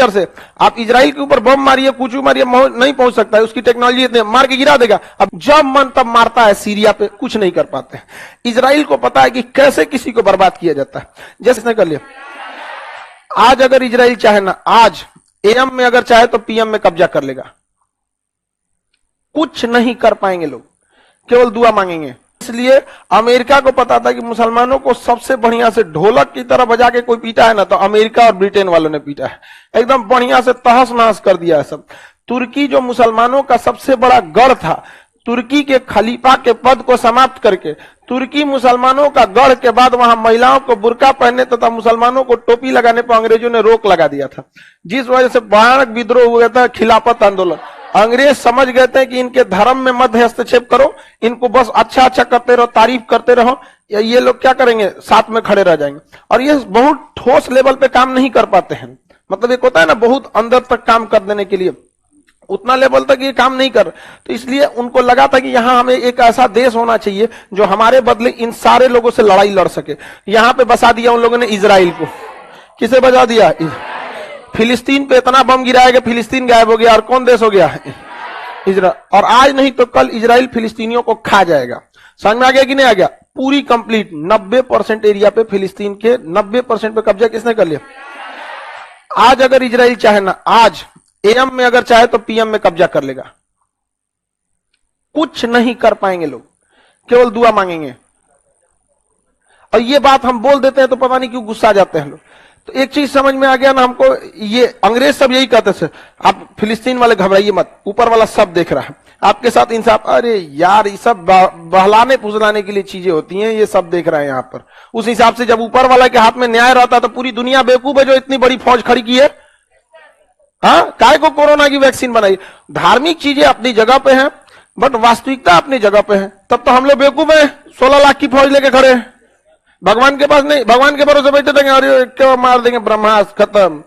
इधर से। आप इजराइल के ऊपर बम मारिए, कुछ मारिए, नहीं पहुंच सकता है, उसकी टेक्नोलॉजी इतने मार के गिरा देगा। अब जब मन तब मारता है, सीरिया पे कुछ नहीं कर पाते। इजराइल को पता है कि कैसे किसी को बर्बाद किया जाता है। जैसे इसने कर लिया, आज अगर इजराइल चाहे ना, आज एएम में अगर चाहे तो पीएम में कब्जा कर लेगा। कुछ नहीं कर पाएंगे लोग, केवल दुआ मांगेंगे। इसलिए अमेरिका को पता था कि मुसलमानों को सबसे बढ़िया से ढोलक की तरह बजा के कोई पीटा है ना, तो अमेरिका और ब्रिटेन वालों ने पीटा है, एकदम बढ़िया से तहस नहस कर दिया है सब। तुर्की जो मुसलमानों का सबसे बड़ा गढ़ था, तुर्की के खलीफा के पद को समाप्त करके तुर्की मुसलमानों का गढ़ के बाद वहां महिलाओं को बुर्का पहनने तथा मुसलमानों को टोपी लगाने पर अंग्रेजों ने रोक लगा दिया था, जिस वजह से भयानक विद्रोह हुआ था, खिलाफत आंदोलन। अंग्रेज समझ गए थे कि इनके धर्म में मत हस्तक्षेप करो, इनको बस अच्छा अच्छा करते रहो, तारीफ करते रहो, ये लोग क्या करेंगे, साथ में खड़े रह जाएंगे। और ये बहुत ठोस लेवल पे काम नहीं कर पाते हैं, मतलब एक होता है ना बहुत अंदर तक काम कर देने के लिए, उतना लेवल तक ये काम नहीं कर। तो इसलिए उनको लगा था कि यहां हमें एक ऐसा देश होना चाहिए जो हमारे बदले इन सारे लोगों से लड़ाई लड़ सके। यहां पे बसा दिया उन लोगों ने इजराइल को। किसे बजा दिया? फिलिस्तीन पे इतना बम गिराया कि फिलिस्तीन गायब हो गया, और कौन देश हो गया? इजराइल। और आज नहीं तो कल इजराइल फिलिस्तीनियों को खा जाएगा। समझ में आ गया कि नहीं आ गया? पूरी कंप्लीट 90% एरिया पे, फिलिस्तीन के 90% पे कब्जा किसने कर लिया? आज अगर इजराइल चाहे ना, आज एएम में अगर चाहे तो पीएम में कब्जा कर लेगा। कुछ नहीं कर पाएंगे लोग, केवल दुआ मांगेंगे। और ये बात हम बोल देते हैं तो पता नहीं क्यों गुस्सा जाते हैं लोग। तो एक चीज समझ में आ गया ना हमको, ये अंग्रेज सब यही कहते थे, आप फिलिस्तीन वाले घबराइए मत, ऊपर वाला सब देख रहा है, आपके साथ इंसाफ। अरे यार, ये सब बहलाने फुसलाने के लिए चीजें होती हैं, ये सब देख रहे हैं यहाँ पर। उस हिसाब से जब ऊपर वाला के हाथ में न्याय रहता तो पूरी दुनिया बेवकूफ है जो इतनी बड़ी फौज खड़ी की है। हाँ, काय को कोरोना की वैक्सीन बनाई। धार्मिक चीजें अपनी जगह पे हैं, बट वास्तविकता अपनी जगह पे है। तब तो हम लोग बेवकूफ हैं, 16 लाख की फौज लेके खड़े हैं, भगवान के पास नहीं, भगवान के भरोसे बैठे देंगे और क्यों मार देंगे, ब्रह्मास्त्र खत्म।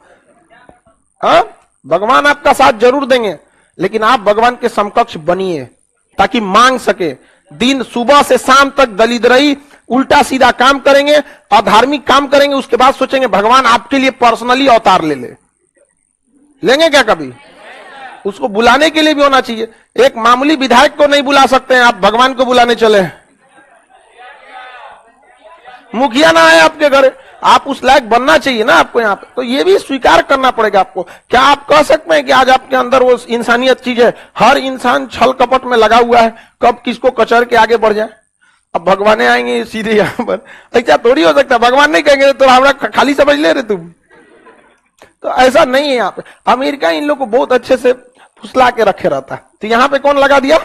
हाँ, भगवान आपका साथ जरूर देंगे, लेकिन आप भगवान के समकक्ष बनिए ताकि मांग सके। दिन सुबह से शाम तक दलिद्रई उल्टा सीधा काम करेंगे, अधार्मिक काम करेंगे, उसके बाद सोचेंगे भगवान आपके लिए पर्सनली अवतार लेंगे क्या कभी? उसको बुलाने के लिए भी होना चाहिए। एक मामूली विधायक को नहीं बुला सकते हैं, आप भगवान को बुलाने चले। मुखिया ना आए आपके घर, आप उस लायक बनना चाहिए ना आपको यहाँ पे। तो ये भी स्वीकार करना पड़ेगा आपको। क्या आप कह सकते हैं कि आज आपके अंदर वो इंसानियत चीज है? हर इंसान छल कपट में लगा हुआ है, कब किसको कचर के आगे बढ़ जाए। अब भगवान आएंगे सीधे यहाँ पर, ऐसा थोड़ी हो सकता। भगवान नहीं कहेंगे तो हमरा खाली समझ ले रहे तुम, तो ऐसा नहीं है यहाँ पे। अमेरिका इन लोग को बहुत अच्छे से फुसला के रखे रहता है। तो यहाँ पे कौन लगा दिया?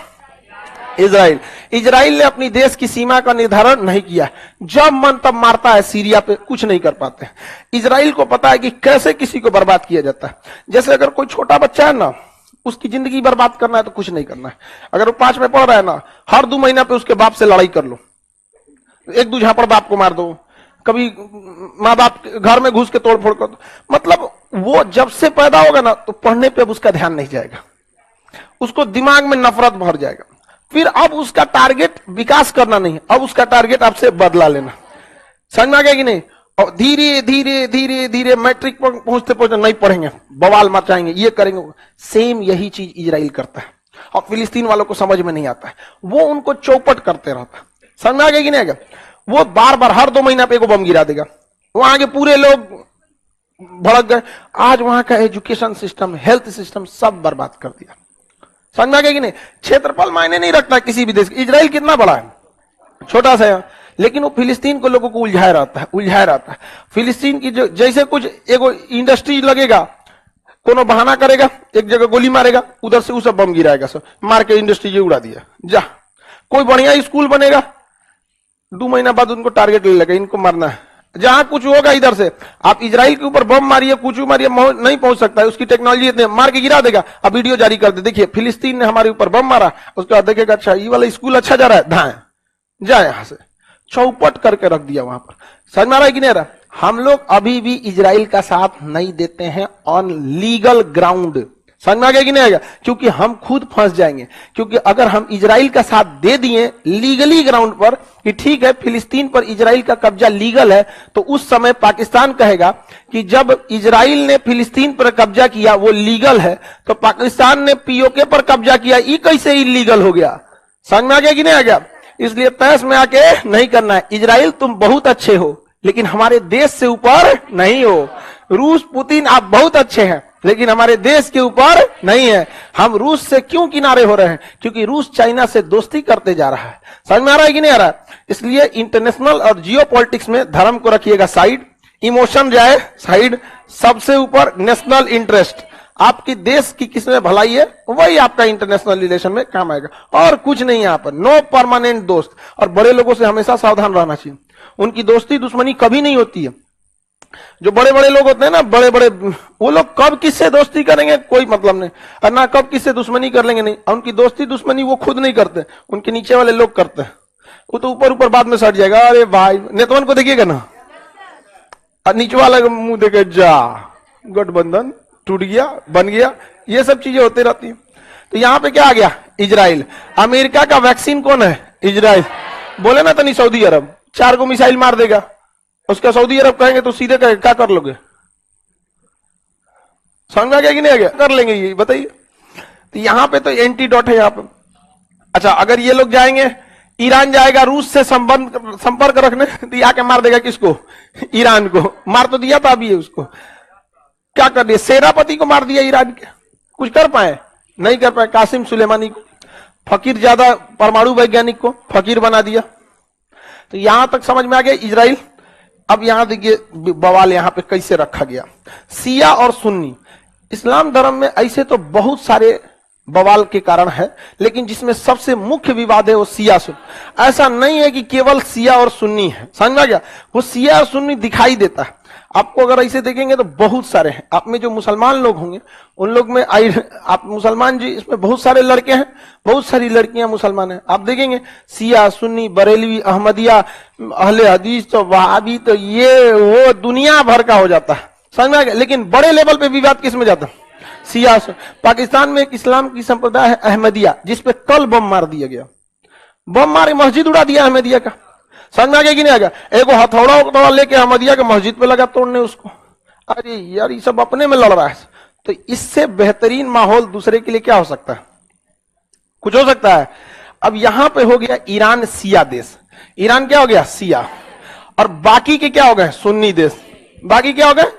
इजराइल। इजराइल ने अपनी देश की सीमा का निर्धारण नहीं किया, जब मन तब मारता है, सीरिया पे कुछ नहीं कर पाते। इजराइल को पता है कि कैसे किसी को बर्बाद किया जाता है। जैसे अगर कोई छोटा बच्चा है ना, उसकी जिंदगी बर्बाद करना है तो कुछ नहीं करना है। अगर वो 5 में पढ़ रहा है ना, हर 2 महीना पे उसके बाप से लड़ाई कर लो, 1-2 झापड़ बाप को मार दो, कभी माँ बाप घर में घुस के तोड़ फोड़ कर दो। मतलब वो जब से पैदा होगा ना तो पढ़ने पे अब उसका ध्यान नहीं जाएगा, उसको दिमाग में नफरत भर जाएगा। फिर अब उसका टारगेट विकास करना नहीं, अब उसका टारगेट आपसे बदला लेना। समझ में आ गया कि नहीं? और धीरे धीरे धीरे धीरे मैट्रिक पर पहुंचते पहुंचते नहीं पढ़ेंगे, बवाल मचाएंगे, ये करेंगे। सेम यही चीज इजराइल करता है और फिलिस्तीन वालों को समझ में नहीं आता है, वो उनको चौपट करते रहता है। समझ में आ गया कि नहीं आ गया? वो बार बार हर 2 महीना पे को बम गिरा देगा, वहां के पूरे लोग भड़क गए। आज वहां का एजुकेशन सिस्टम, हेल्थ सिस्टम सब बर्बाद कर दिया। समझ में आ गया कि नहीं? क्षेत्रफल मायने नहीं रखता किसी भी देश। इजराइल कितना बड़ा है? छोटा सा है, लेकिन वो फिलिस्तीन को लोगों को उलझाया रहता है। फिलिस्तीन की जो जैसे कुछ एगो इंडस्ट्री लगेगा, कोनो बहाना करेगा, एक जगह गोली मारेगा, उधर से उसे बम गिराएगा, सब मार के इंडस्ट्री उड़ा दिया जा। कोई बढ़िया स्कूल बनेगा, 2 महीना बाद उनको टारगेट ले लेगा, इनको मारना है। जहां कुछ होगा इधर से, आप इजराइल के ऊपर बम मारिए, कुछ मारिए, नहीं पहुंच सकता है, उसकी टेक्नोलॉजी इतने मार के गिरा देगा। अब वीडियो जारी कर दे, देखिए फिलिस्तीन ने हमारे ऊपर बम मारा, उसके बाद देखेगा अच्छा ये वाला स्कूल अच्छा जा रहा है, धाए जाए यहां से, चौपट करके रख दिया वहां पर। समझ में आ रहा है कि नहीं रहा? हम लोग अभी भी इजराइल का साथ नहीं देते हैं ऑन लीगल ग्राउंड। समझ में आ गया कि नहीं आएगा? क्योंकि हम खुद फंस जाएंगे। क्योंकि अगर हम इजराइल का साथ दे दिए लीगली ग्राउंड पर कि ठीक है फिलिस्तीन पर इजराइल का कब्जा लीगल है, तो उस समय पाकिस्तान कहेगा कि जब इजराइल ने फिलिस्तीन पर कब्जा किया वो लीगल है, तो पाकिस्तान ने पीओके पर कब्जा किया, ये कैसे इलीगल हो गया? समझ में आ गया कि नहीं आ गया? इसलिए तहस में आके नहीं करना है। इजराइल तुम बहुत अच्छे हो लेकिन हमारे देश से ऊपर नहीं हो। रूस पुतिन आप बहुत अच्छे हैं लेकिन हमारे देश के ऊपर नहीं है। हम रूस से क्यों किनारे हो रहे हैं? क्योंकि रूस चाइना से दोस्ती करते जा रहा है। समझ में आ रहा है कि नहीं आ रहा है? इसलिए इंटरनेशनल और जियो पॉलिटिक्स में धर्म को रखिएगा साइड, इमोशन जाए साइड, सबसे ऊपर नेशनल इंटरेस्ट। आपकी देश की किसमें भलाई है वही आपका इंटरनेशनल रिलेशन में काम आएगा, और कुछ नहीं। यहाँ पर नो परमानेंट दोस्त। और बड़े लोगों से हमेशा सावधान रहना चाहिए, उनकी दोस्ती दुश्मनी कभी नहीं होती है। जो बड़े बड़े लोग होते हैं ना, बड़े बड़े, वो लोग कब किससे दोस्ती करेंगे कोई मतलब नहीं, और ना कब किससे दुश्मनी कर लेंगे, नहीं। उनकी दोस्ती दुश्मनी वो खुद नहीं करते, उनके नीचे वाले लोग करते हैं। वो तो ऊपर ऊपर बाद में सट जाएगा, अरे भाई नेतवन को देखिएगा ना, नीचे वाला मुंह देखे जा गठबंधन टूट गया, बन गया, ये सब चीजें होती रहती है। तो यहाँ पे क्या आ गया? इजराइल। अमेरिका का वैक्सीन कौन है? इजराइल। बोले ना तो नहीं सऊदी अरब 4 को मिसाइल मार देगा, उसका सऊदी अरब कहेंगे तो सीधे कहेंगे क्या कर लोगे? समझ में आ गया कि नहीं आ गया? कर लेंगे ये, बताइए। तो यहाँ पे तो एंटीडोट है यहाँ पे। अच्छा, अगर ये लोग जाएंगे, ईरान जाएगा रूस से संपर्क रखने, तो यहाँ के मार देगा किसको? ईरान को। मार तो दिया था अभी उसको, क्या कर दिया? सेनापति को मार दिया ईरान के। कुछ कर पाए? नहीं कर पाए। कासिम सुलेमानी को, फकीर ज्यादा परमाणु वैज्ञानिक को फकीर बना दिया। तो यहां तक समझ में आ गया इजराइल। अब यहां देखिए बवाल यहां पे कैसे रखा गया। सिया और सुन्नी, इस्लाम धर्म में ऐसे तो बहुत सारे बवाल के कारण है, लेकिन जिसमें सबसे मुख्य विवाद है वो सिया सुन्नी। ऐसा नहीं है कि केवल सिया और सुन्नी है, समझ में आ गया? वो सिया और सुन्नी दिखाई देता है आपको। अगर ऐसे देखेंगे तो बहुत सारे हैं। आप में जो मुसलमान लोग होंगे उन लोग में आप मुसलमान जी, इसमें बहुत सारे लड़के हैं, बहुत सारी लड़कियां मुसलमान हैं। आप देखेंगे सिया सुन्नी बरेलवी अहमदिया अहले हदीस तो वहाबी तो ये वो दुनिया भर का हो जाता है, समझ में आ गया? लेकिन बड़े लेवल पे विवाद किस में जाता है? सिया। पाकिस्तान में एक इस्लाम की संप्रदाय है अहमदिया, जिसपे कल बम मार दिया गया, बम मार मस्जिद उड़ा दिया अहमदिया का। समझ में आ गया कि नहीं आ गया? एक हथौड़ा लेके अहमदिया के मस्जिद पे लगा तोड़ने उसको। अरे यार ये सब अपने में लड़ रहा है। तो इससे बेहतरीन माहौल दूसरे के लिए क्या हो सकता है? कुछ हो सकता है? अब यहां पे हो गया ईरान सिया देश। ईरान क्या हो गया? सिया। और बाकी के क्या हो गए? सुन्नी देश। बाकी क्या हो गए?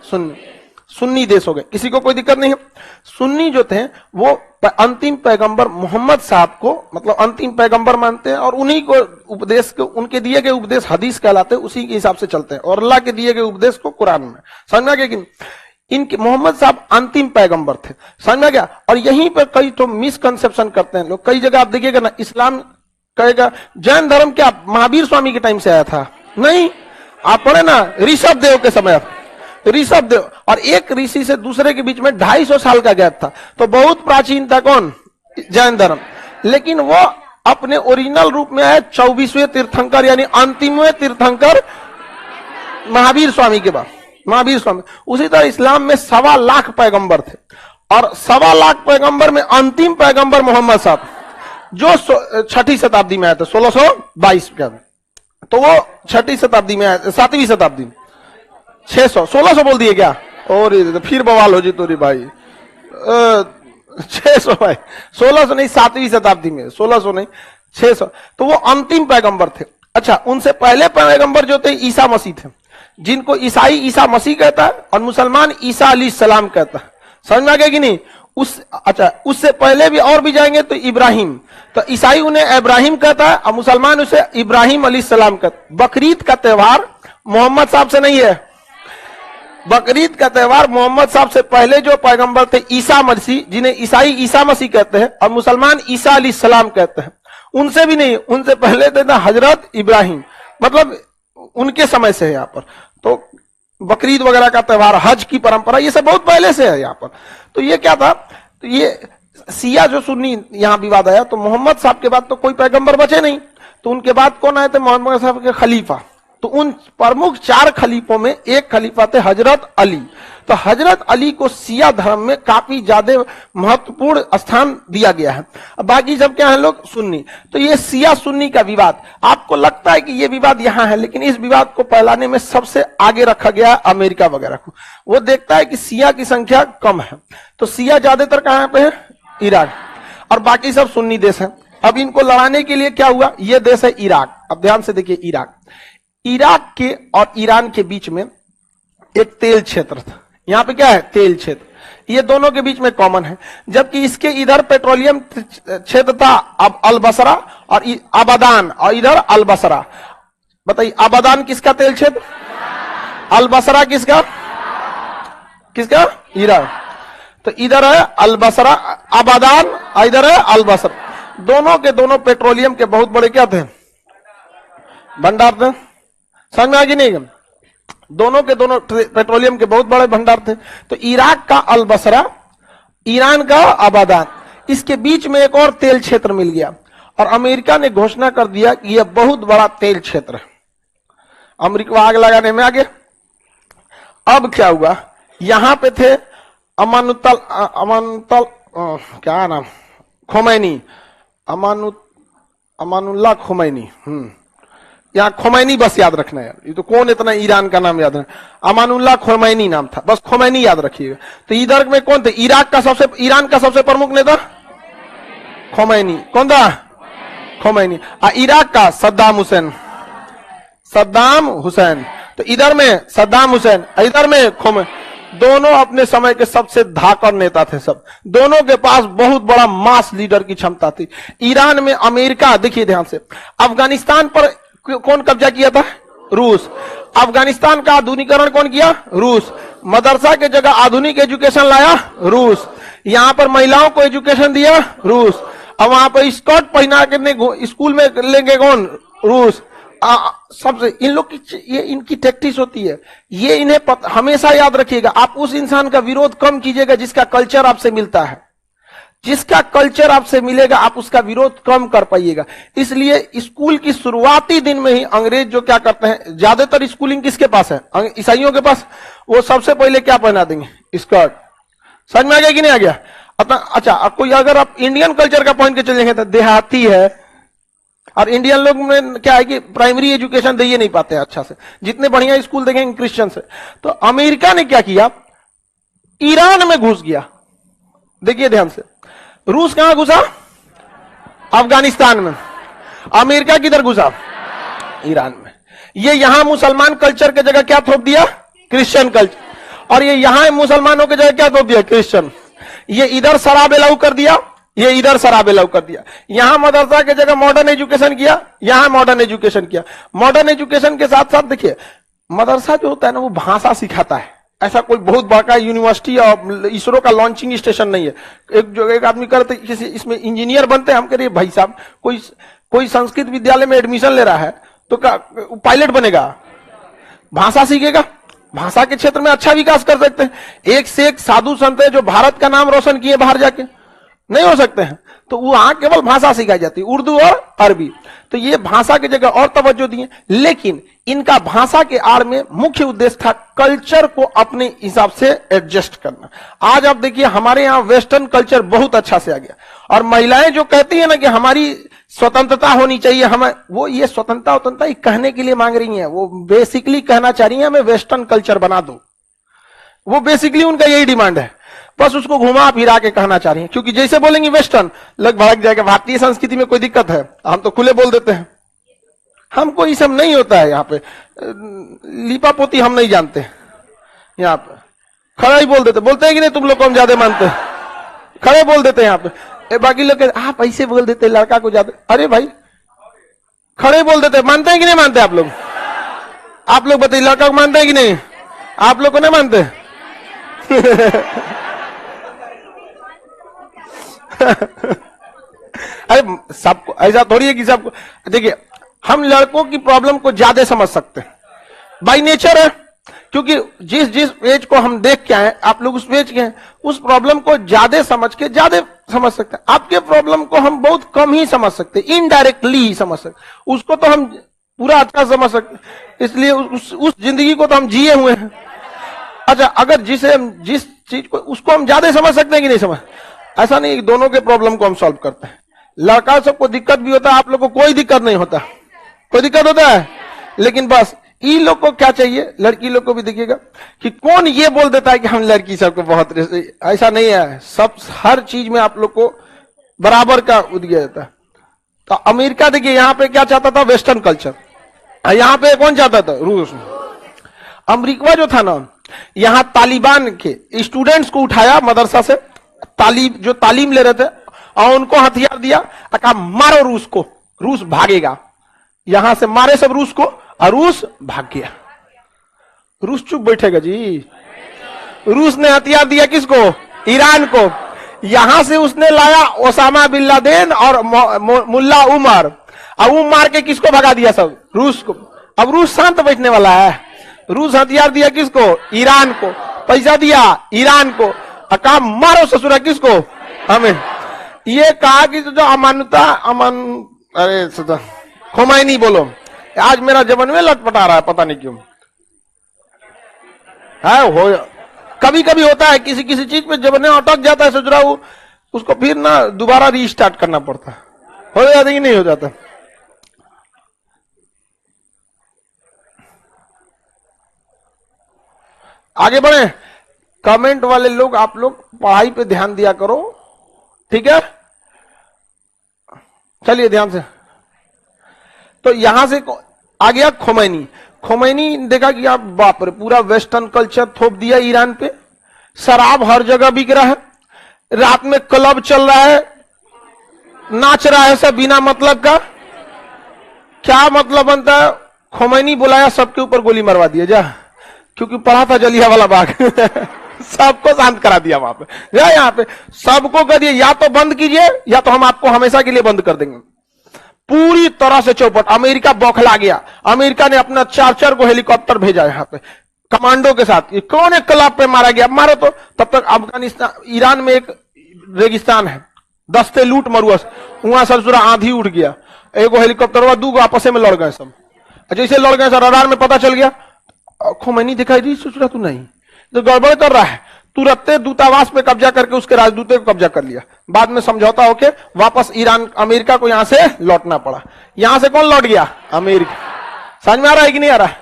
सुन्नी देश हो गए। किसी को कोई दिक्कत नहीं है। सुन्नी जो थे वो अंतिम पैगंबर मोहम्मद साहब को मतलब अंतिम पैगंबर मानते हैं, और उन्हीं को उपदेश को, उनके दिए गए उपदेश हदीस कहलाते हैं, उसी के हिसाब से चलते हैं, और अल्लाह के दिए गए उपदेश को कुरान में। समझ में आ गया कि इनके मोहम्मद साहब अंतिम पैगंबर थे, समझ में आ गया? और यहीं पर कई तो मिसकंसेप्शन करते हैं लोग। कई जगह आप देखिएगा ना, इस्लाम कहेगा जैन धर्म क्या महावीर स्वामी के टाइम से आया था? नहीं, आप पढ़े ना ऋषभ देव के समय, ऋषभ देव और एक ऋषि से दूसरे के बीच में 250 साल का गैप था, तो बहुत प्राचीन था कौन? जैन धर्म। लेकिन वो अपने ओरिजिनल रूप में आए 24वें तीर्थंकर यानी अंतिमवें तीर्थंकर महावीर स्वामी के बाद, महावीर स्वामी। उसी तरह इस्लाम में 1.25 लाख पैगंबर थे, और 1.25 लाख पैगंबर में अंतिम पैगंबर मोहम्मद साहब जो 6ठी शताब्दी में आए थे, 1622 का, तो वो 6ठी शताब्दी में आए, 7वीं शताब्दी में 1600 बोल दिए क्या? और फिर बवाल हो जी तोरी भाई, 600 भाई, 1600 नहीं, 7वीं शताब्दी में, 1600 नहीं 600। तो वो अंतिम पैगंबर थे। अच्छा, उनसे पहले पैगंबर जो थे ईसा मसीह थे, जिनको ईसाई ईसा मसीह कहता है और मुसलमान ईसा अलैहिस्सलाम कहता है। समझ में आ गया कि नहीं? अच्छा, उससे पहले भी और भी जाएंगे तो इब्राहिम, तो ईसाई उन्हें इब्राहिम कहता है और मुसलमान उसे इब्राहिम अलैहिस्सलाम कहता। बकरीद का त्योहार मोहम्मद साहब से नहीं है। बकरीद का त्योहार मोहम्मद साहब से पहले जो पैगंबर थे ईसा मसीह, जिन्हें ईसाई ईसा मसीह कहते हैं और मुसलमान ईसा अलैहिस्सलाम कहते हैं, उनसे भी नहीं, उनसे पहले थे ना हजरत इब्राहिम, मतलब उनके समय से है यहाँ पर। तो बकरीद वगैरह का त्योहार, हज की परंपरा, ये सब बहुत पहले से है यहाँ पर। तो ये क्या था? तो ये सिया जो सुन्नी यहाँ विवाद आया, तो मोहम्मद साहब के बाद तो कोई पैगंबर बचे नहीं, तो उनके बाद कौन आए थे? मोहम्मद साहब के खलीफा, तो उन प्रमुख 4 खलीफों में एक खलीफा थे हजरत अली। तो हजरत अली को शिया धर्म में काफी ज्यादा महत्वपूर्ण स्थान दिया गया है। अब बाकी सब क्या है लोग सुन्नी। तो ये शिया सुन्नी का विवाद, आपको लगता है कि ये विवाद यहां है, लेकिन इस विवाद को फैलाने में सबसे आगे रखा गया अमेरिका वगैरह को। वो देखता है कि शिया की संख्या कम है, तो शिया ज्यादातर कहां पे है? इराक, और बाकी सब सुन्नी देश है। अब इनको लड़ाने के लिए क्या हुआ? ये देश है इराक। अब ध्यान से देखिए, इराक के और ईरान के बीच में एक तेल क्षेत्र था। यहां पे क्या है? तेल क्षेत्र। ये दोनों के बीच में कॉमन है, जबकि इसके इधर पेट्रोलियम क्षेत्र था अब अल-बसरा और आबादान, और इधर अल-बसरा। बताइए आबादान किसका तेल क्षेत्र? अल-बसरा किसका? किसका? ईरान। तो इधर है अल-बसरा आबादान और इधर है अल-बसरा। दोनों के दोनों पेट्रोलियम के बहुत बड़े क्या थे? भंडार थे। समझ में आ गई नहीं? दोनों के दोनों पेट्रोलियम के बहुत बड़े भंडार थे। तो इराक का अल-बसरा, ईरान का आबादान, इसके बीच में एक और तेल क्षेत्र मिल गया, और अमेरिका ने घोषणा कर दिया कि यह बहुत बड़ा तेल क्षेत्र है। अमेरिका आग लगाने में आ गया। अब क्या हुआ? यहां पे थे क्या नाम? Khomeini, Amanullah Khomeini. यहाँ खोमैनी बस याद रखना है, ये तो कौन इतना ईरान का नाम याद रखना। अमानुल्लाह खोमैनी नाम था, बस खोमैनी याद रखिएगा। तो इधर में कौन थे? ईरान का सबसे प्रमुख नेता खोमैनी। कौन था? खोमैनी। इराक का सद्दाम हुसैन। तो इधर में सद्दाम हुसैन, इधर में खोमैनी। दोनों अपने समय के सबसे धाकड़ नेता थे सब। दोनों के पास बहुत बड़ा मास लीडर की क्षमता थी। ईरान में अमेरिका, देखिए ध्यान से, अफगानिस्तान पर कौन कब्जा किया था? रूस। अफगानिस्तान का आधुनिकीकरण कौन किया? रूस। मदरसा के जगह आधुनिक एजुकेशन लाया? रूस। यहां पर महिलाओं को एजुकेशन दिया? रूस। अब वहां पर स्कर्ट पहना के स्कूल में लेंगे कौन? रूस। सबसे इन लोग की ये इनकी टैक्टिस होती है, ये इन्हें हमेशा याद रखिएगा। आप उस इंसान का विरोध कम कीजिएगा जिसका कल्चर आपसे मिलता है। जिसका कल्चर आपसे मिलेगा आप उसका विरोध कम कर पाइएगा। इसलिए स्कूल की शुरुआती दिन में ही अंग्रेज जो क्या करते हैं, ज्यादातर स्कूलिंग किसके पास है? ईसाइयों के पास। वो सबसे पहले क्या पहना देंगे? स्कर्ट। समझ में आ गया कि नहीं आ गया? अच्छा, कोई अगर आप इंडियन कल्चर का पॉइंट के चलेंगे तो देहाती है, और इंडियन लोग में क्या है कि प्राइमरी एजुकेशन दे ही नहीं पाते अच्छा से। जितने बढ़िया स्कूल देखेंगे क्रिश्चियन से। तो अमेरिका ने क्या किया? ईरान में घुस गया। देखिए ध्यान से, रूस कहां घुसा? अफगानिस्तान में। अमेरिका किधर घुसा? ईरान में। ये यहां मुसलमान कल्चर के जगह क्या थोप दिया? Christian culture. और ये यहां मुसलमानों के जगह क्या थोप दिया? क्रिश्चियन। ये इधर शराब अलाउ कर दिया, ये इधर शराब अलाउ कर दिया। यहां मदरसा के जगह मॉडर्न एजुकेशन किया, यहां मॉडर्न एजुकेशन किया। मॉडर्न एजुकेशन के साथ साथ देखिए, मदरसा जो होता है ना, वो भाषा सिखाता है। ऐसा कोई बहुत बड़ा यूनिवर्सिटी और इसरो का लॉन्चिंग स्टेशन नहीं है। एक आदमी करते किसी इसमें इंजीनियर बनते हैं, हम कह रहे भाई साहब कोई संस्कृत विद्यालय में एडमिशन ले रहा है तो क्या पायलट बनेगा? भाषा सीखेगा, भाषा के क्षेत्र में अच्छा विकास कर सकते हैं। एक से एक साधु संत है जो भारत का नाम रोशन किए बाहर जाके, नहीं हो सकते हैं। तो वहां केवल भाषा सिखाई जाती है, उर्दू और अरबी। तो ये भाषा की जगह और तवज्जो दिए, लेकिन इनका भाषा के आड़ में मुख्य उद्देश्य था कल्चर को अपने हिसाब से एडजस्ट करना। आज आप देखिए हमारे यहाँ वेस्टर्न कल्चर बहुत अच्छा से आ गया, और महिलाएं जो कहती है ना कि हमारी स्वतंत्रता होनी चाहिए, हमें वो ये स्वतंत्रता कहने के लिए मांग रही है। वो बेसिकली कहना चाह रही है हमें वेस्टर्न कल्चर बना दो। वो बेसिकली उनका यही डिमांड है, बस उसको घुमा फिरा के कहना चाह रही है। क्योंकि जैसे बोलेंगे वेस्टर्न, लग भड़क जाएगा। भारतीय संस्कृति में कोई दिक्कत है? हम तो खुले बोल देते हैं, हमको ये सब नहीं होता है। यहाँ पे लिपा पोती हम नहीं जानते, यहाँ पे खड़ा ही बोल देते। बोलते हैं कि नहीं तुम लोग को हम ज्यादा मानते हैं? खड़े बोल देते हैं यहाँ पे। बाकी लोग आप ऐसे बोल देते लड़का को ज्यादा। अरे भाई खड़े बोल देते। मानते हैं कि नहीं मानते आप लोग? आप लोग बताइए, लड़का को मानते हैं कि नहीं? आप लोग को नहीं मानते? अरे सबको ऐसा थोड़ी है कि सबको। देखिए हम लड़कों की प्रॉब्लम को ज्यादा समझ सकते हैं, बाय नेचर है। क्योंकि जिस एज को हम देख के आए, आप लोग उस एज के हैं, उस प्रॉब्लम को ज्यादा समझ सकते हैं। आपके प्रॉब्लम को हम बहुत कम ही समझ सकते हैं, इनडायरेक्टली ही समझ सकते। उसको तो हम पूरा अच्छा समझ सकते, इसलिए उस जिंदगी को तो हम जिए हुए हैं। अच्छा, अगर जिस चीज को उसको हम ज्यादा समझ सकते हैं कि नहीं समझ, ऐसा नहीं, दोनों के प्रॉब्लम को हम सॉल्व करते हैं। लड़का सबको दिक्कत भी होता है, आप लोग को कोई दिक्कत नहीं होता, कोई दिक्कत होता है, लेकिन बस इन लोग को क्या चाहिए, लड़की लोग को भी देखिएगा कि कौन ये बोल देता है कि हम लड़की सबको बहुत, ऐसा नहीं है, सब हर चीज में आप लोग को बराबर का दिया जाता है। तो अमेरिका देखिए यहाँ पे क्या चाहता था, वेस्टर्न कल्चर, यहाँ पे कौन चाहता था, रूस। अमेरिका जो था ना, यहाँ तालिबान के स्टूडेंट्स को उठाया मदरसा से, जो तालीम ले रहे थे, और उनको हथियार दिया, कहा मारो रूस को, रूस भागेगा। यहां से मारे सब रूस को, और रूस भाग गया। रूस चुप बैठेगा जी? रूस ने हथियार दिया किसको, ईरान को। यहां से उसने लाया ओसामा बिन लादेन और मुल्ला उमर, और वो मार के किसको भगा दिया, सब रूस को। अब रूस शांत बैठने वाला है? रूस हथियार दिया किसको, ईरान को, पैसा दिया ईरान को, कहा मारो ससुरा किसको, हमें। ये कहा कि जो अमानता अरे खोमैनी बोलो, आज मेरा जबन में लटपटा रहा है, पता नहीं क्यों है। हो कभी कभी होता है, किसी किसी चीज पे जबन अटक जाता है, सोच रहा हूं उसको फिर ना दोबारा रीस्टार्ट करना पड़ता है। हो जाता कि नहीं हो जाता? आगे बढ़े। कमेंट वाले लोग, आप लोग पढ़ाई पे ध्यान दिया करो, ठीक है? चलिए ध्यान से। तो यहां से आ गया खोमैनी। खोमैनी देखा कि आप बाप रे, पूरा वेस्टर्न कल्चर थोप दिया ईरान पे। शराब हर जगह बिक रहा है, रात में क्लब चल रहा है, नाच रहा है सब बिना मतलब का। क्या मतलब बनता है? खोमैनी बुलाया, सबके ऊपर गोली मरवा दिया जा, क्योंकि पढ़ा था जलियांवाला बाग। सबको शांत करा दिया वहां पे, यहाँ पे सबको कह दिया या तो बंद कीजिए, या तो हम आपको हमेशा के लिए बंद कर देंगे। पूरी तरह से चौपट। अमेरिका बौखला गया। अमेरिका ने अपना 4-4 को हेलीकॉप्टर भेजा यहाँ पे कमांडो के साथ। ये कौन एक क्लब पे मारा गया, मारो तो। तब तक अफगानिस्तान, ईरान में एक रेगिस्तान है, दस्ते लूट मरुआ, वहां सरसुरा आंधी उठ गया। एगो हेलीकॉप्टर हुआ, 2 आपस में लड़ गए सब। जैसे लड़ गए सर, रडार में पता चल गया, खोमैनी दिखाई दी, सोच तू नहीं तो गड़बड़ कर रहा है। तुरंत दूतावास पे कब्जा करके उसके राजदूत को कब्जा कर लिया। बाद में समझौता होके वापस ईरान, अमेरिका को यहां से लौटना पड़ा। यहां से कौन लौट गया? अमेरिका। समझ में आ रहा है कि नहीं आ रहा है?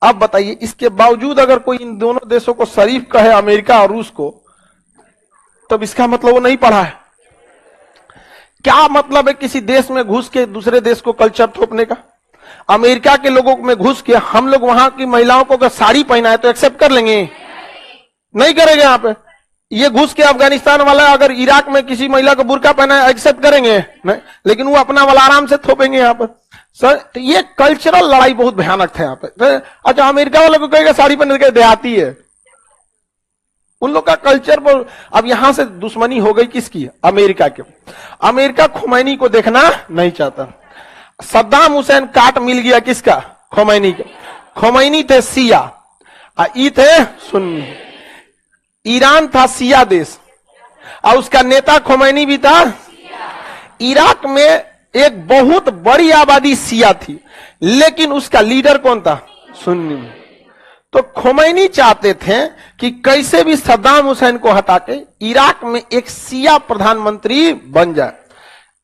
अब बताइए, इसके बावजूद अगर कोई इन दोनों देशों को शरीफ कहे, अमेरिका और रूस को, तब इसका मतलब वो नहीं पढ़ा है। क्या मतलब है किसी देश में घुस के दूसरे देश को कल्चर थोपने का? अमेरिका के लोगों में घुस के हम लोग वहां की महिलाओं को अगर साड़ी पहना है तो एक्सेप्ट कर लेंगे? नहीं करेंगे। यहाँ पे ये घुस के अफगानिस्तान वाला अगर इराक में किसी महिला को बुर्का पहना है, एक्सेप्ट करेंगे? नहीं, लेकिन वो अपना वाला आराम से थोपेंगे यहाँ पर। सर, तो ये कल्चरल लड़ाई बहुत भयानक था यहाँ पे। अच्छा, अमेरिका वाले को कहेगा साड़ी पहन के देहाती है, उन लोग का कल्चर पर। अब यहां से दुश्मनी हो गई किसकी? अमेरिका के। अमेरिका खोमैनी को देखना नहीं चाहता। सद्दाम हुसैन काट मिल गया किसका? खोमैनी के। खोमैनी थे सिया, ई थे सुन्नी। ईरान था सिया देश, और उसका नेता खोमैनी भी था। इराक में एक बहुत बड़ी आबादी सिया थी, लेकिन उसका लीडर कौन था? सुन्नी। तो खोमैनी चाहते थे कि कैसे भी सद्दाम हुसैन को हटा के इराक में एक सिया प्रधानमंत्री बन जाए।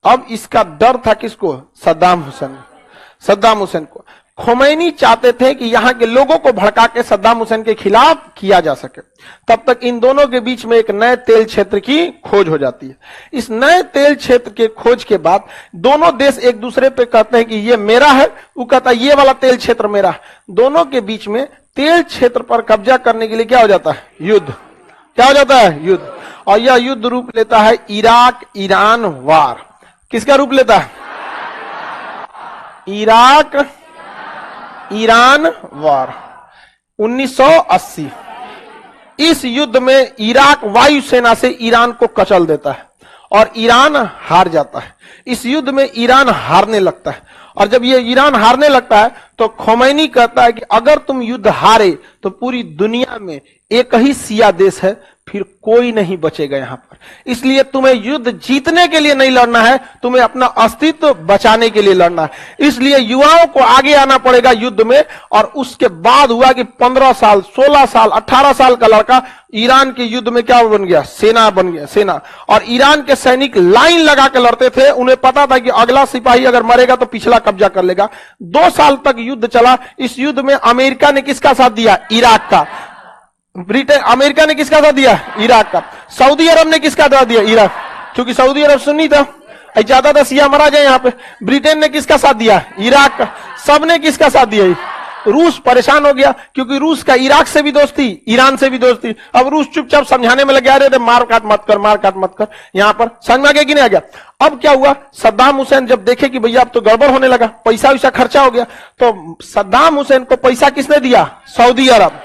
अब इसका डर था किसको? सद्दाम हुसैन को। खोमैनी चाहते थे कि यहां के लोगों को भड़का के सद्दाम हुसैन के खिलाफ किया जा सके। तब तक इन दोनों के बीच में एक नए तेल क्षेत्र की खोज हो जाती है। इस नए तेल क्षेत्र के खोज के बाद दोनों देश एक दूसरे पे कहते हैं कि ये मेरा है, वो कहता है ये वाला तेल क्षेत्र मेरा है। दोनों के बीच में तेल क्षेत्र पर कब्जा करने के लिए क्या हो जाता है? युद्ध। क्या हो जाता है? युद्ध। और यह युद्ध रूप लेता है इराक ईरान वार। किसका रूप लेता है? इराक ईरान वार 1980। इस युद्ध में इराक वायुसेना से ईरान को कचल देता है और ईरान हार जाता है। इस युद्ध में ईरान हारने लगता है, और जब ये ईरान हारने लगता है तो खोमैनी कहता है कि अगर तुम युद्ध हारे तो पूरी दुनिया में एक ही सिया देश है, फिर कोई नहीं बचेगा यहां पर। इसलिए तुम्हें युद्ध जीतने के लिए नहीं लड़ना है, तुम्हें अपना अस्तित्व बचाने के लिए लड़ना है। इसलिए युवाओं को आगे आना पड़ेगा युद्ध में। और उसके बाद हुआ कि 15 साल, 16 साल, 18 साल का लड़का ईरान के युद्ध में क्या बन गया? सेना बन गया, सेना। और ईरान के सैनिक लाइन लगा के लड़ते थे, उन्हें पता था कि अगला सिपाही अगर मरेगा तो पिछला कब्जा कर लेगा। 2 साल तक युद्ध चला। इस युद्ध में अमेरिका ने किसका साथ दिया? इराक का। ब्रिटेन, अमेरिका ने किसका साथ दिया? इराक का। सऊदी अरब ने किसका साथ दिया? इराक, क्योंकि सऊदी अरब सुन्नी था, ज्यादा था शिया मरा जाए यहां पे। ब्रिटेन ने किसका साथ दिया? इराक का। सबने किसका साथ दिया? रूस परेशान हो गया, क्योंकि रूस का इराक से भी दोस्ती, ईरान से भी दोस्ती। अब रूस चुपचाप समझाने में लग गया, अरे मार काट मत कर, मार काट मत कर। यहां पर समझ में आ गया कि नहीं आ गया? अब क्या हुआ? सद्दाम हुसैन जब देखे कि भैया अब तो गड़बड़ होने लगा, पैसा वैसा खर्चा हो गया, तो सद्दाम हुसैन को पैसा किसने दिया? सऊदी अरब।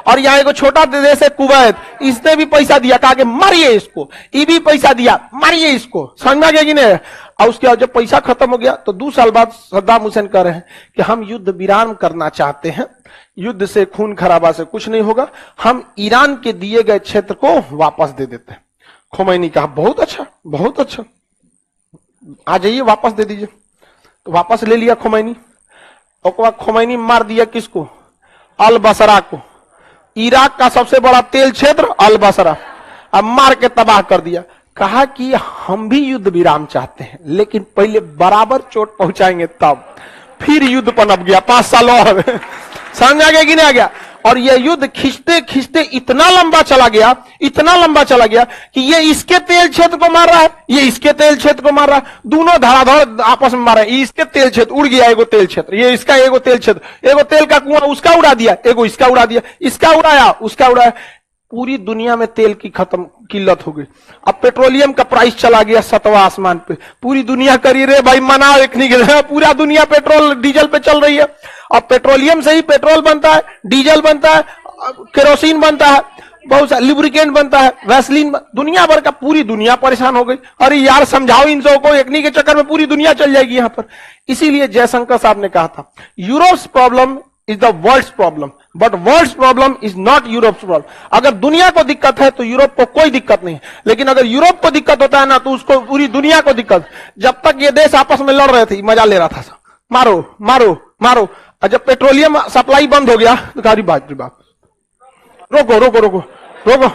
और यहां एक छोटा देश है कुवैत, इसने भी पैसा दिया, कहा कि मारिए इसको। ये भी पैसा दिया, मारिए इसको। समझ में आ गया कि नहीं? और उसके बाद जब पैसा खत्म हो गया तो 2 साल बाद सद्दाम हुसैन कह रहे हैं कि हम युद्ध विराम करना चाहते हैं, युद्ध से खून खराबा से कुछ नहीं होगा, हम ईरान के दिए गए क्षेत्र को वापस दे देते हैं। खोमैनी कहा बहुत अच्छा, बहुत अच्छा, आ जाइए वापस दे दीजिए। तो वापस ले लिया खोमैनी। और बाद खोमैनी मार दिया किसको? अल बसरा को, इराक का सबसे बड़ा तेल क्षेत्र अल बसरा। अब मार के तबाह कर दिया। कहा कि हम भी युद्ध विराम चाहते हैं, लेकिन पहले बराबर चोट पहुंचाएंगे तब। फिर युद्ध पनप गया 5 साल और। समझ आ गया कि नहीं आ गया? और यह युद्ध खींचते खींचते इतना लंबा चला गया, इतना लंबा चला गया कि ये इसके तेल क्षेत्र को मार रहा है, ये इसके तेल क्षेत्र को मार रहा है, दोनों धड़ाधड़ आपस में मार रहे हैं। इसके तेल क्षेत्र उड़ गया, एगो तेल क्षेत्र, ये इसका एगो तेल क्षेत्र, एगो तेल का कुआं उसका उड़ा दिया, एगो इसका उड़ा दिया, इसका उड़ाया, उसका उड़ाया। पूरी दुनिया में तेल की खत्म किल्लत हो गई। अब पेट्रोलियम का प्राइस चला गया 7वां आसमान पे। पूरी दुनिया करी रे भाई मना एक नहीं, पूरा दुनिया पेट्रोल डीजल पे चल रही है। अब पेट्रोलियम से ही पेट्रोल बनता है, डीजल बनता है, केरोसिन बनता है, बहुत सा लुब्रिकेंट बनता है, वैसलीन, दुनिया भर का, पूरी दुनिया परेशान हो गई। अरे यार समझाओ इन सबको, एकनी के चक्कर में पूरी दुनिया चल जाएगी यहां पर। इसीलिए जयशंकर साहब ने कहा था Europe's problem is the world's problem, but world's problem is not Europe's problem. अगर दुनिया को दिक्कत है तो यूरोप को कोई दिक्कत नहीं, लेकिन अगर यूरोप को दिक्कत होता है ना तो उसको पूरी दुनिया को दिक्कत। जब तक ये देश आपस में लड़ रहे थे मजा ले रहा था, मारो मारो मारो। और जब पेट्रोलियम सप्लाई बंद हो गया तो कहा बात रोको रोको रोको रोको,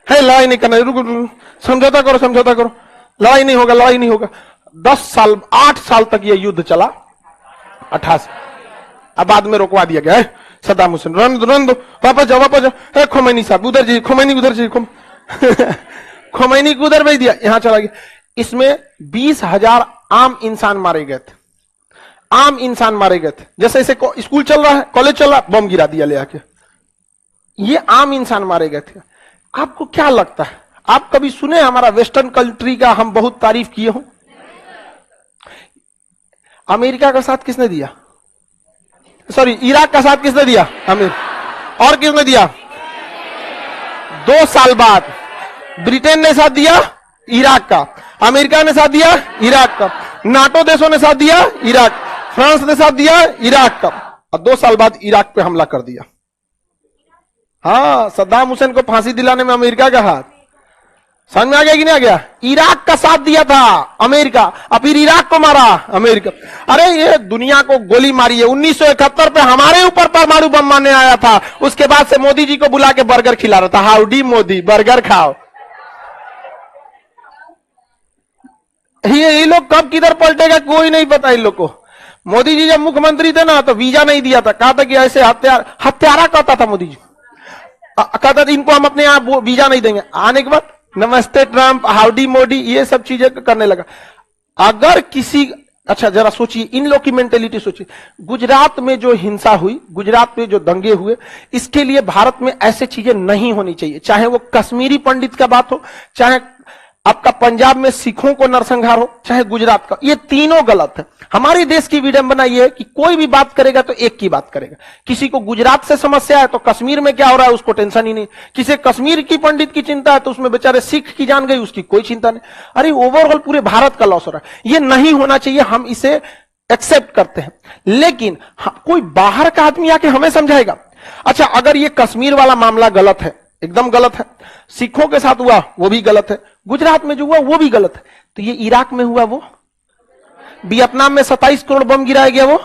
है लड़ाई नहीं करना, रुको समझौता करो, समझौता करो, लड़ाई नहीं होगा, लड़ाई नहीं होगा। 10 साल 8 साल तक ये युद्ध चला, 88। अब बाद में रोकवा दिया गया है सद्दाम हुसैन, रन दो, वापस जाओ, वापस जाओ। खोमैनी साहब उधर जी, खोमैनी उधर जी, खोमैनी को उधर भेज दिया, यहां चला गया। इसमें 20,000 आम इंसान मारे गए थे, आम इंसान मारे गए थे। जैसे ऐसे स्कूल चल रहा है, कॉलेज चल रहा है, बम गिरा दिया ले आके, ये आम इंसान मारे गए थे। आपको क्या लगता है, आप कभी सुने हमारा वेस्टर्न कंट्री का हम बहुत तारीफ किए हो? अमेरिका का साथ किसने दिया? सॉरी, इराक का साथ किसने दिया? अमीर। और किसने दिया? 2 साल बाद ब्रिटेन ने साथ दिया इराक का, अमेरिका ने साथ दिया इराक का, नाटो देशों ने साथ दिया इराक, फ्रांस ने साथ दिया इराक का, और 2 साल बाद इराक पे हमला कर दिया। हाँ, सद्दाम हुसैन को फांसी दिलाने में अमेरिका का हाथ। समझ में आ गया कि नहीं आ गया? इराक का साथ दिया था अमेरिका, और फिर इराक को मारा अमेरिका। अरे ये दुनिया को गोली मारी है। 1971 पे हमारे ऊपर परमाणु बम मारने आया था, उसके बाद से मोदी जी को बुला के बर्गर खिला रहा था, हाउडी मोदी बर्गर खाओ। ये लोग कब किधर पलटेगा कोई नहीं पता इन लोग को। मोदी जी जब मुख्यमंत्री थे ना तो वीजा नहीं दिया था, कहा था कि ऐसे हत्यारा कहता था मोदी जी, कहता था इनको हम अपने यहाँ वीजा नहीं देंगे। आने के बाद नमस्ते ट्रंप, हाउडी मोदी, ये सब चीजें करने लगा। अगर किसी, अच्छा जरा सोचिए, इन लोग की मेंटेलिटी सोचिए। गुजरात में जो हिंसा हुई, गुजरात में जो दंगे हुए, इसके लिए भारत में ऐसे चीजें नहीं होनी चाहिए। चाहे वो कश्मीरी पंडित का बात हो, चाहे आपका पंजाब में सिखों को नरसंहार हो, चाहे गुजरात का, ये तीनों गलत है। हमारे देश की विडंबना यह है कि कोई भी बात करेगा तो एक की बात करेगा। किसी को गुजरात से समस्या है तो कश्मीर में क्या हो रहा है उसको टेंशन ही नहीं, किसी कश्मीर की पंडित की चिंता है तो उसमें बेचारे सिख की जान गई, उसकी कोई चिंता नहीं। अरे ओवरऑल पूरे भारत का लॉस हो रहा है, ये नहीं होना चाहिए। हम इसे एक्सेप्ट करते हैं, लेकिन कोई बाहर का आदमी आके हमें समझाएगा। अच्छा, अगर ये कश्मीर वाला मामला गलत है एकदम गलत है। सिखों के साथ हुआ वो भी गलत है, गुजरात में जो हुआ वो भी गलत है। तो ये इराक में हुआ वो, वियतनाम में 27 करोड़ बम गिराया गया वो,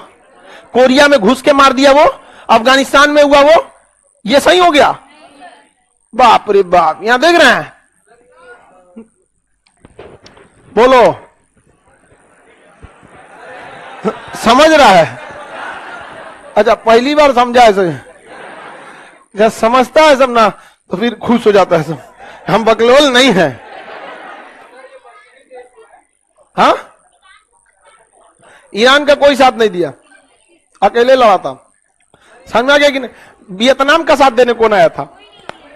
कोरिया में घुस के मार दिया वो, अफगानिस्तान में हुआ वो, ये सही हो गया? बाप रे बाप, यहां देख रहे हैं, बोलो समझ रहा है? अच्छा पहली बार समझा है सर, जब समझता है सब ना तो फिर खुश हो जाता है सब। हम बकलोल नहीं है। हाँ, ईरान का कोई साथ नहीं दिया, अकेले लड़ा था। समझ में आ गया कि नहीं? वियतनाम का साथ देने कौन आया था?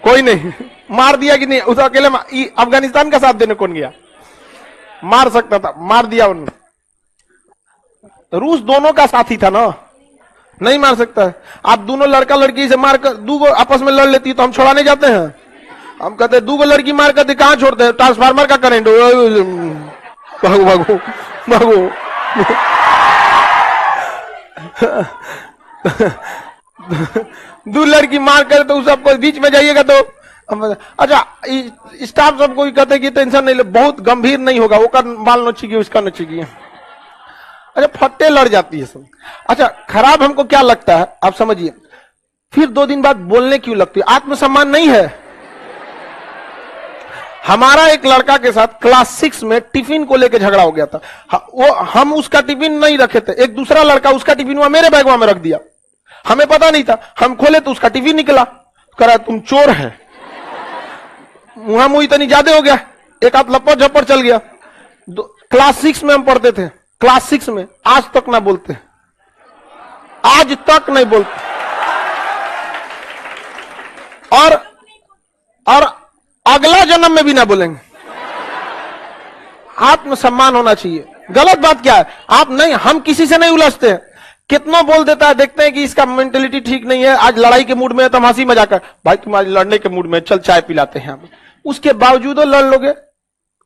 कोई नहीं। मार दिया कि नहीं? उस अकेले अफगानिस्तान का साथ देने कौन गया? मार सकता था, मार दिया उन्होंने। रूस दोनों का साथी था ना, नहीं मार सकता है। आप दोनों लड़का लड़की से मारकर दो आपस में लड़ लेती तो हम छोड़ाने जाते हैं? हम कहते हैं 2 लड़की मार करते कहां छोड़ते हैं? ट्रांसफार्मर का करंट भागो भागो भागो। 2 लड़की मार कर तो सबको बीच में जाइएगा तो अच्छा स्टाफ सब कोई कहते कि टेंशन नहीं ले, बहुत गंभीर नहीं होगा, वो बाल नोचेगी उसका नोचेगी। अच्छा फट्टे लड़ जाती है सब। अच्छा खराब हमको क्या लगता है आप समझिए, फिर 2 दिन बाद बोलने क्यों लगती है? आत्मसम्मान नहीं है। हमारा एक लड़का के साथ क्लास 6 में टिफिन को लेकर झगड़ा हो गया था। वो हम उसका टिफिन नहीं रखे थे, एक दूसरा लड़का उसका टिफिन वहां मेरे बैगवा में रख दिया, हमें पता नहीं था। हम खोले तो उसका टिफिन निकला, करा तुम चोर है। मुहा मुही इतनी ज्यादा हो गया, एक हाथ लपट झपट चल गया। क्लास 6 में हम पढ़ते थे, क्लास 6 में, आज तक ना बोलते, आज तक नहीं बोलते। और अगला जन्म में भी ना बोलेंगे। आत्मसम्मान होना चाहिए। गलत बात क्या है? आप नहीं, हम किसी से नहीं उलझते हैं। कितना बोल देता है, देखते हैं कि इसका मेंटेलिटी ठीक नहीं है, आज लड़ाई के मूड में है तो हम हंसी मजाक कर, भाई तुम आज लड़ने के मूड में, चल चाय पिलाते हैं। उसके बावजूद लड़ लोगे,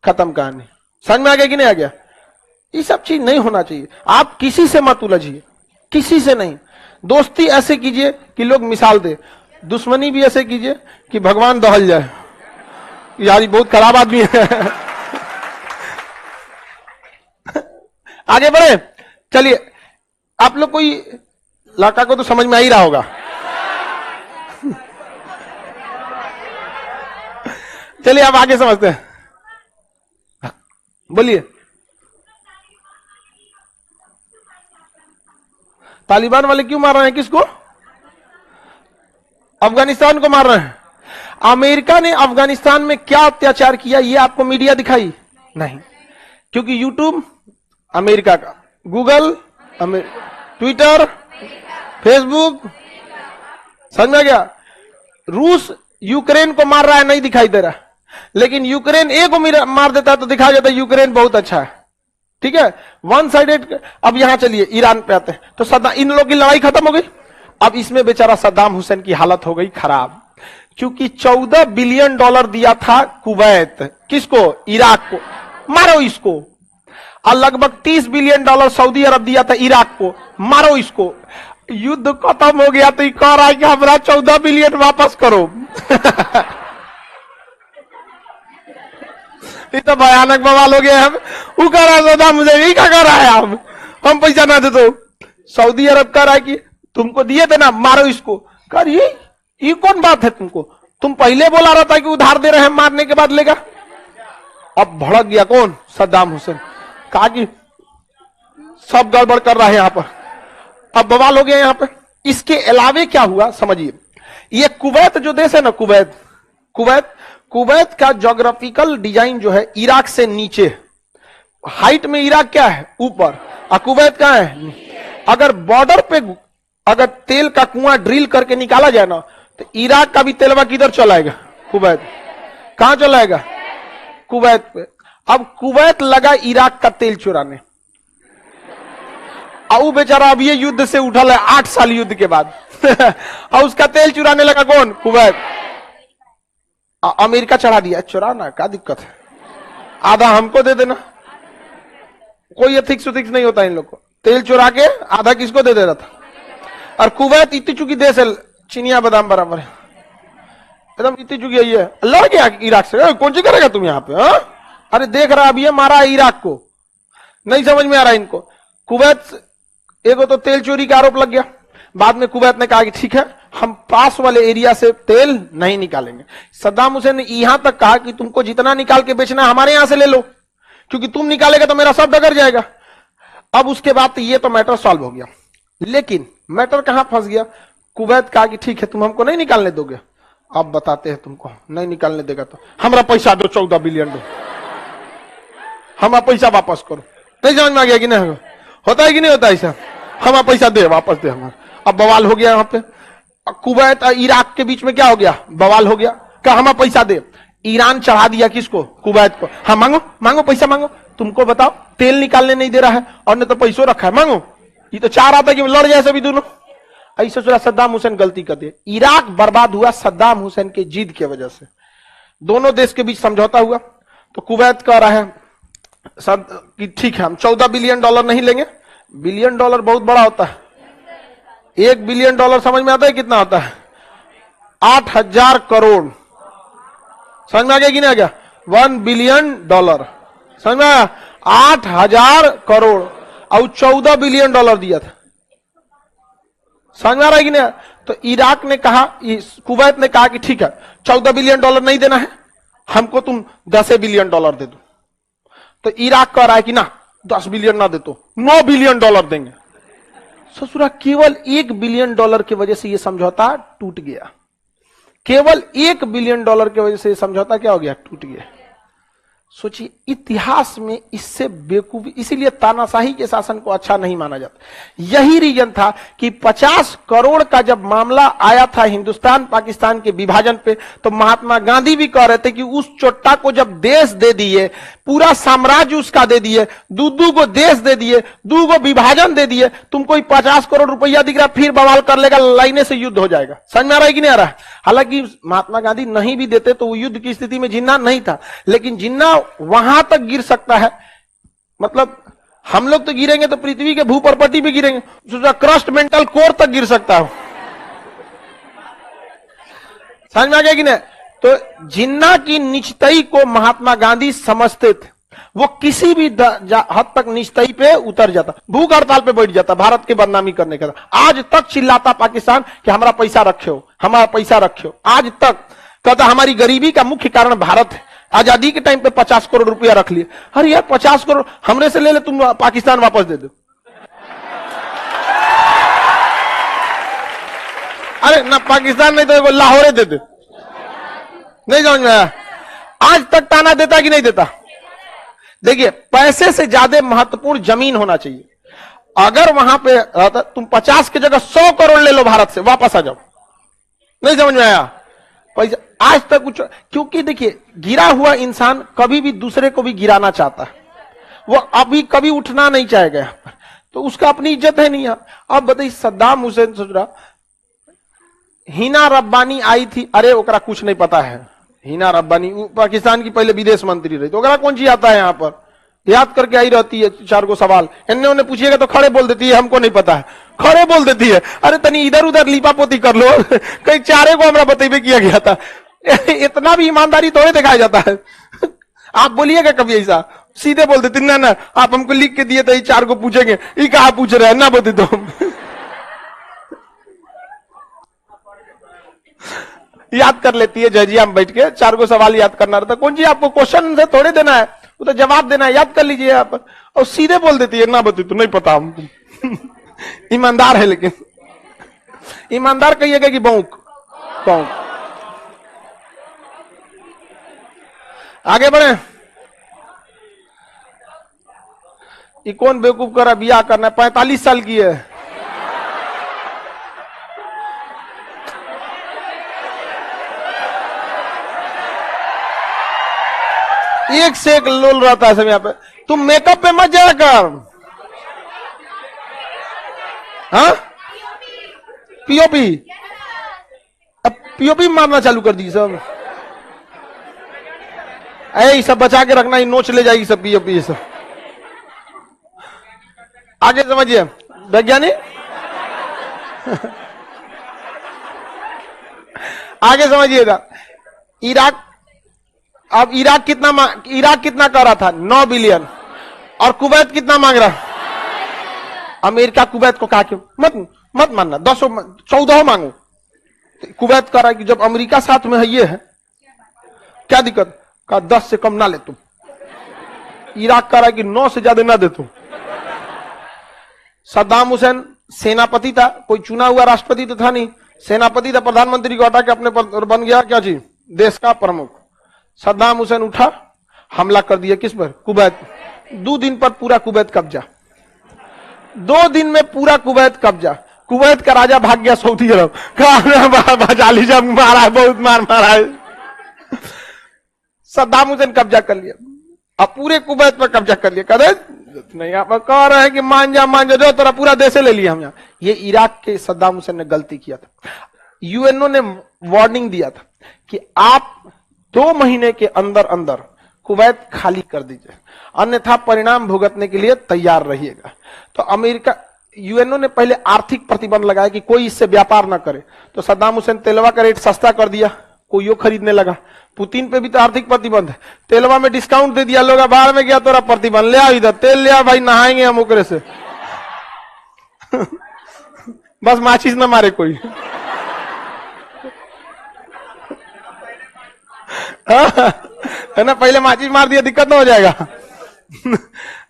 खत्म कहानी। समझ में आ गया कि नहीं आ गया? ये सब चीज नहीं होना चाहिए। आप किसी से मत उलझिए, किसी से नहीं। दोस्ती ऐसे कीजिए कि लोग मिसाल दे, दुश्मनी भी ऐसे कीजिए कि भगवान दहल जाए, यार बहुत खराब आदमी है। आगे बढ़े, चलिए। आप लोग कोई लड़का को तो समझ में आ ही रहा होगा। चलिए अब आगे समझते हैं, बोलिए। तालिबान वाले क्यों मार रहे हैं? किसको? अफगानिस्तान को मार रहे हैं। अमेरिका ने अफगानिस्तान में क्या अत्याचार किया ये आपको मीडिया दिखाई नहीं, क्योंकि यूट्यूब अमेरिका का, गूगल ट्विटर, फेसबुक, समझ में आ गया? रूस यूक्रेन को मार रहा है, नहीं दिखाई दे रहा, लेकिन यूक्रेन एक को मार देता है तो दिखाई देता है यूक्रेन बहुत अच्छा है। ठीक है, वन साइडेड। अब यहां चलिए ईरान पे आते हैं, तो सद्दाम, इन लोगों की लड़ाई खत्म हो गई। अब इसमें बेचारा सद्दाम हुसैन की हालत हो गई खराब, क्योंकि $14 बिलियन दिया था कुवैत, किसको? इराक को, मारो इसको। और लगभग $30 बिलियन सऊदी अरब दिया था इराक को, मारो इसको। युद्ध खत्म हो गया तो कह रहा है कि हमारा 14 बिलियन वापस करो। ये तो भयानक बवाल हो गया। हम कह रहा है सद्दाम मुझे यही क्या कर रहा है, हम पैसा ना दे तो। सऊदी अरब कह रहा है कि तुमको दिए थे ना, मारो इसको। कर ये कौन बात है? तुम पहले बोला रहा था कि उधार दे रहे हैं, मारने के बाद लेगा। अब भड़क गया कौन? सद्दाम हुसैन। कहा कि सब गड़बड़ कर रहा है यहां पर, अब बवाल हो गया यहां पर। इसके अलावे क्या हुआ समझिए, ये कुवैत जो देश है ना, कुवैत का ज्योग्राफिकल डिजाइन जो है इराक से नीचे, हाइट में इराक क्या है? ऊपर, और कुवैत कहां है? अगर बॉर्डर पे अगर तेल का कुआं ड्रिल करके निकाला जाए ना, तो इराक का भी तेलवा किधर चलाएगा? कुवैत। कहां चलाएगा? कुवैत पे। अब कुवैत लगा इराक का तेल चुराने, और बेचारा अब ये युद्ध से उठल है 8 साल युद्ध के बाद। और उसका तेल चुराने लगा कौन? कुवैत। अमेरिका चढ़ा दिया, चुराना क्या दिक्कत है, आधा हमको दे देना। कोई एथिक्स नहीं होता इन लोग को। तेल चुरा के आधा किसको दे दे रहा था। और कुवैत इतनी चुकी देश है, चिनिया बादाम बराबर है, एकदम इतनी चुकी है ये, लड़ गया इराक से, कौन सी करेगा तुम यहाँ पे? हाँ, अरे देख रहा अब ये मारा इराक को, नहीं समझ में आ रहा इनको। कुवैत, एगो तो तेल चोरी का आरोप लग गया, बाद में कुवैत ने कहा कि ठीक है हम पास वाले एरिया से तेल नहीं निकालेंगे। सद्दाम हुसैन ने यहां तक कहा कि तुमको जितना निकाल के बेचना हमारे यहां से ले लो, क्योंकि तुम निकालेगा तो मेरा सब डगर जाएगा। अब उसके बाद तो ये तो मैटर सॉल्व हो गया, लेकिन मैटर कहां फंस गया? कुवैत कहा कि ठीक है तुम हमको नहीं निकालने दोगे, अब बताते हैं तुमको, नहीं निकालने देगा तो हमारा पैसा दो, 14 बिलियन दो, हमारा पैसा वापस करो। नहीं समझ में आ गया कि नहीं? होता है कि नहीं होता ऐसा? हमारा पैसा दे, वापस दे हमारा। अब बवाल हो गया यहाँ पे, कुवैत और इराक के बीच में क्या हो गया? बवाल हो गया, क्या हमारा पैसा दे। ईरान चढ़ा दिया किसको? कुवैत को। हाँ मांगो मांगो पैसा मांगो, तुमको बताओ तेल निकालने नहीं दे रहा है और ने तो पैसों रखा है, मांगो। ये तो चाह रहा था कि लड़ जाए सभी दोनों। ऐसे सोचा सद्दाम हुसैन गलती कर दिए। इराक बर्बाद हुआ सद्दाम हुसैन के जिद की वजह से। दोनों देश के बीच समझौता हुआ, तो कुवैत कह रहा है कि ठीक है हम 14 बिलियन डॉलर नहीं लेंगे। बिलियन डॉलर बहुत बड़ा होता है, 1 बिलियन डॉलर समझ में आता है कितना होता है? 8,000 करोड़। समझ में आ गया कि नहीं आ गया? 1 बिलियन डॉलर, समझ में आया? 8,000 करोड़ और 14 बिलियन डॉलर दिया था। समझ में आ रहा है कि नहीं? तो इराक ने कहा, कुवैत ने कहा कि ठीक है 14 बिलियन डॉलर नहीं देना है हमको, तुम 10 बिलियन डॉलर दे दो। तो इराक कह रहा है कि ना 10 बिलियन ना दे तो 9 बिलियन डॉलर देंगे। ससुरा केवल 1 बिलियन डॉलर की वजह से यह समझौता टूट गया। केवल 1 बिलियन डॉलर की वजह से यह समझौता क्या हो गया? टूट गया। सोचिए इतिहास में इससे बेवकूफी, इसीलिए तानाशाही के शासन को अच्छा नहीं माना जाता। यही रीजन था कि 50 करोड़ का जब मामला आया था हिंदुस्तान पाकिस्तान के विभाजन पे, तो महात्मा गांधी भी कह रहे थे कि उस चोट्टा को जब देश दे दिए, पूरा साम्राज्य उसका दे दिए, दू को देश दे दिए, दू को विभाजन दे दिए, तुमको 50 करोड़ रुपया दिख रहा, फिर बवाल कर लेगा, लाइने से युद्ध हो जाएगा। समझ में आ रहा है कि नहीं आ रहा है? हालांकि महात्मा गांधी नहीं भी देते तो वो युद्ध की स्थिति में जिन्ना नहीं था, लेकिन जिन्ना वहां तक गिर सकता है, मतलब हम लोग तो गिरेंगे तो पृथ्वी के भूपर्पटी पे गिरेंगे, क्रस्ट मेंटल कोर तक गिर सकता है। समझ में आ गया कि नहीं? तो जिन्ना की निश्चयी को महात्मा गांधी समझते थे, वो किसी भी हद तक निश्चयी पे उतर जाता, भूख हड़ताल पे बैठ जाता भारत की बदनामी करने का। आज तक चिल्लाता पाकिस्तान कि हमारा पैसा रखे हो, हमारा पैसा रखे हो, आज तक कहता हमारी गरीबी का मुख्य कारण भारत है। आजादी के टाइम पे 50 करोड़ रुपया रख लिए। अरे यार 50 करोड़ हमरे से ले ले, तुम पाकिस्तान वापस दे दो। अरे ना पाकिस्तान नहीं तो लाहौर दे दे। नहीं समझ में आया? आज तक ताना देता कि नहीं देता? देखिए पैसे से ज्यादा महत्वपूर्ण जमीन होना चाहिए। अगर वहां पे तुम 50 की जगह 100 करोड़ ले लो भारत से, वापस आ जाओ। नहीं समझ में आया? पैसा आज तक कुछ, क्योंकि देखिए गिरा हुआ इंसान कभी भी दूसरे को भी गिराना चाहता है, वो अभी कभी उठना नहीं चाहेगा यहां पर, तो उसका अपनी इज्जत है नहीं। अब बताइए सद्दाम हुसैन सोच रहा, हिना रब्बानी आई थी, अरे ओकरा कुछ नहीं पता है। हिना रब्बानी पाकिस्तान की पहले विदेश मंत्री रही, तो ओकरा कौन सी आता है? यहाँ पर याद करके आई रहती है 4 गो सवाल, इन्हें उन्हें पूछिएगा तो खड़े बोल देती है हमको नहीं पता है, खड़े बोल देती है। अरे तनी इधर उधर लीपा पोती कर लो, कई 4 को हमरा बतेबे किया गया था। इतना भी ईमानदारी थोड़े दिखाया जाता है। आप बोलिएगा कभी ऐसा, सीधे बोल देते ना ना आप हमको लिख के दिए तो 4 को पूछेंगे, ये कहा पूछ रहे हैं ना बते तो याद कर लेती है जजिया में बैठ के 4 को सवाल याद करना रहता। कौन जी आपको क्वेश्चन से थोड़े देना है, वो तो जवाब देना है, याद कर लीजिए आप। और सीधे बोल देती है ना बते तो नहीं पता हमको। ईमानदार है, लेकिन ईमानदार कहिएगा कि बौक बौक। आगे बढ़े। ये कौन बेवकूफ कर रहा बियाह करना है? 45 साल की है। एक से एक लोल रहता है सब यहाँ पे। तुम मेकअप पे मत जाया कर। हाँ पीओपी, अब पीओपी मारना चालू कर दी सब। ऐ सब बचा के रखना, ही नोच ले जाएगी सब पीओपी सब। आगे समझिए वैज्ञानिक। आगे समझिएगा, इराक, अब इराक कितना कर रहा था? 9 बिलियन। और कुवैत कितना मांग रहा? अमेरिका कुवैत को कहा कि मत मानना, 10 14 मांगो। तो कुवैत कह रहा है कि जब अमेरिका साथ में है, ये है क्या दिक्कत? कहा 10 से कम ना ले तुम। इराक कह रहा है कि 9 से ज्यादा ना दे तुम। सद्दाम हुसैन सेनापति था, कोई चुना हुआ राष्ट्रपति तो था नहीं, सेनापति था, प्रधानमंत्री को हटा के अपने पर बन गया क्या चीज? देश का प्रमुख। सद्दाम हुसैन उठा, हमला कर दिया किस पर? कुवैत। 2 दिन पर पूरा कुवैत कब्जा, 2 दिन में पूरा कुवैत कब्जा। कुवैत का राजा भाग गया सऊदी अरब, बचा लीजिए, मारा है, बहुत मारा है। सद्दाम हुसैन कब्जा कर लिया, अब पूरे कुवैत पर कब्जा कर लिया। कदे नहीं, आप कह रहे हैं कि मान जा जो तेरा पूरा देश ले लिया हम यहाँ। ये इराक के सद्दाम हुसैन ने गलती किया था। यूएनओ ने वार्निंग दिया था कि आप 2 महीने के अंदर अंदर कुवैत खाली कर दीजिए, अन्यथा परिणाम भुगतने के लिए तैयार रहिएगा। तो अमेरिका, यूएनओ ने पहले आर्थिक प्रतिबंध लगाया कि कोई इससे व्यापार ना करे। तो सद्दाम हुसैन तेलवा का रेट सस्ता कर दिया, कोई यो खरीदने लगा। पुतिन पे भी तो आर्थिक प्रतिबंध है, तेलवा में डिस्काउंट दे दिया, लोग बाहर में गया तोरा प्रतिबंध, ले आओ इधर तेल ले आओ भाई, नहाएंगे हम ओकरे से। बस माचिस ना मारे कोई। है ना, पहले माचिस मार दिया, दिक्कत ना हो जाएगा।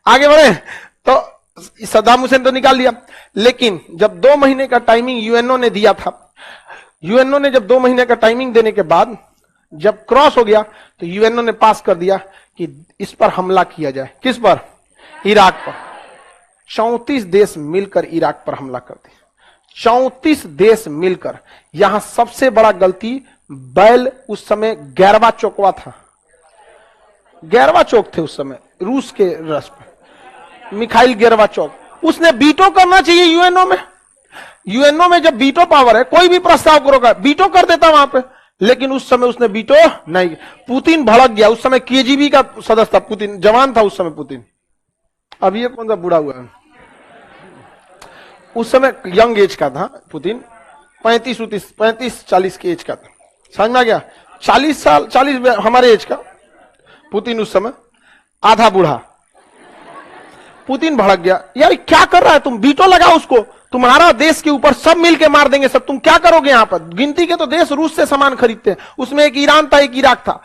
आगे बढ़े तो सद्दाम हुसैन तो निकाल दिया, लेकिन जब 2 महीने का टाइमिंग यूएनओ ने दिया था, यूएनओ ने जब 2 महीने का टाइमिंग देने के बाद जब क्रॉस हो गया तो यूएनओ ने पास कर दिया कि इस पर हमला किया जाए। किस पर? इराक पर। 34 देश मिलकर इराक पर हमला कर दिया, 34 देश मिलकर। यहां सबसे बड़ा गलती बैल, उस समय गैरवा चौकवा था, गैरवा चौक थे उस समय रूस के रस पर, मिखाइल गैरवा चौक, उसने वीटो करना चाहिए यूएनओ में। यूएनओ में जब वीटो पावर है, कोई भी प्रस्ताव करोगा वीटो कर देता वहां पे, लेकिन उस समय उसने वीटो नहीं। पुतिन भड़क गया, उस समय केजीबी का सदस्य था पुतिन, जवान था उस समय पुतिन। अब ये कौन सा बूढ़ा हुआ है? उस समय यंग एज का था पुतिन, 35-40 के एज का था, समझ में आ गया? 40 साल, 40 हमारे एज का पुतिन, उस समय आधा बूढ़ा। पुतिन भड़क गया, यार क्या कर रहा है तुम, वीटो लगाओ उसको, तुम्हारा देश के ऊपर सब मिलके मार देंगे सब, तुम क्या करोगे यहां पर? गिनती के तो देश रूस से सामान खरीदते हैं, उसमें एक ईरान था, एक इराक था।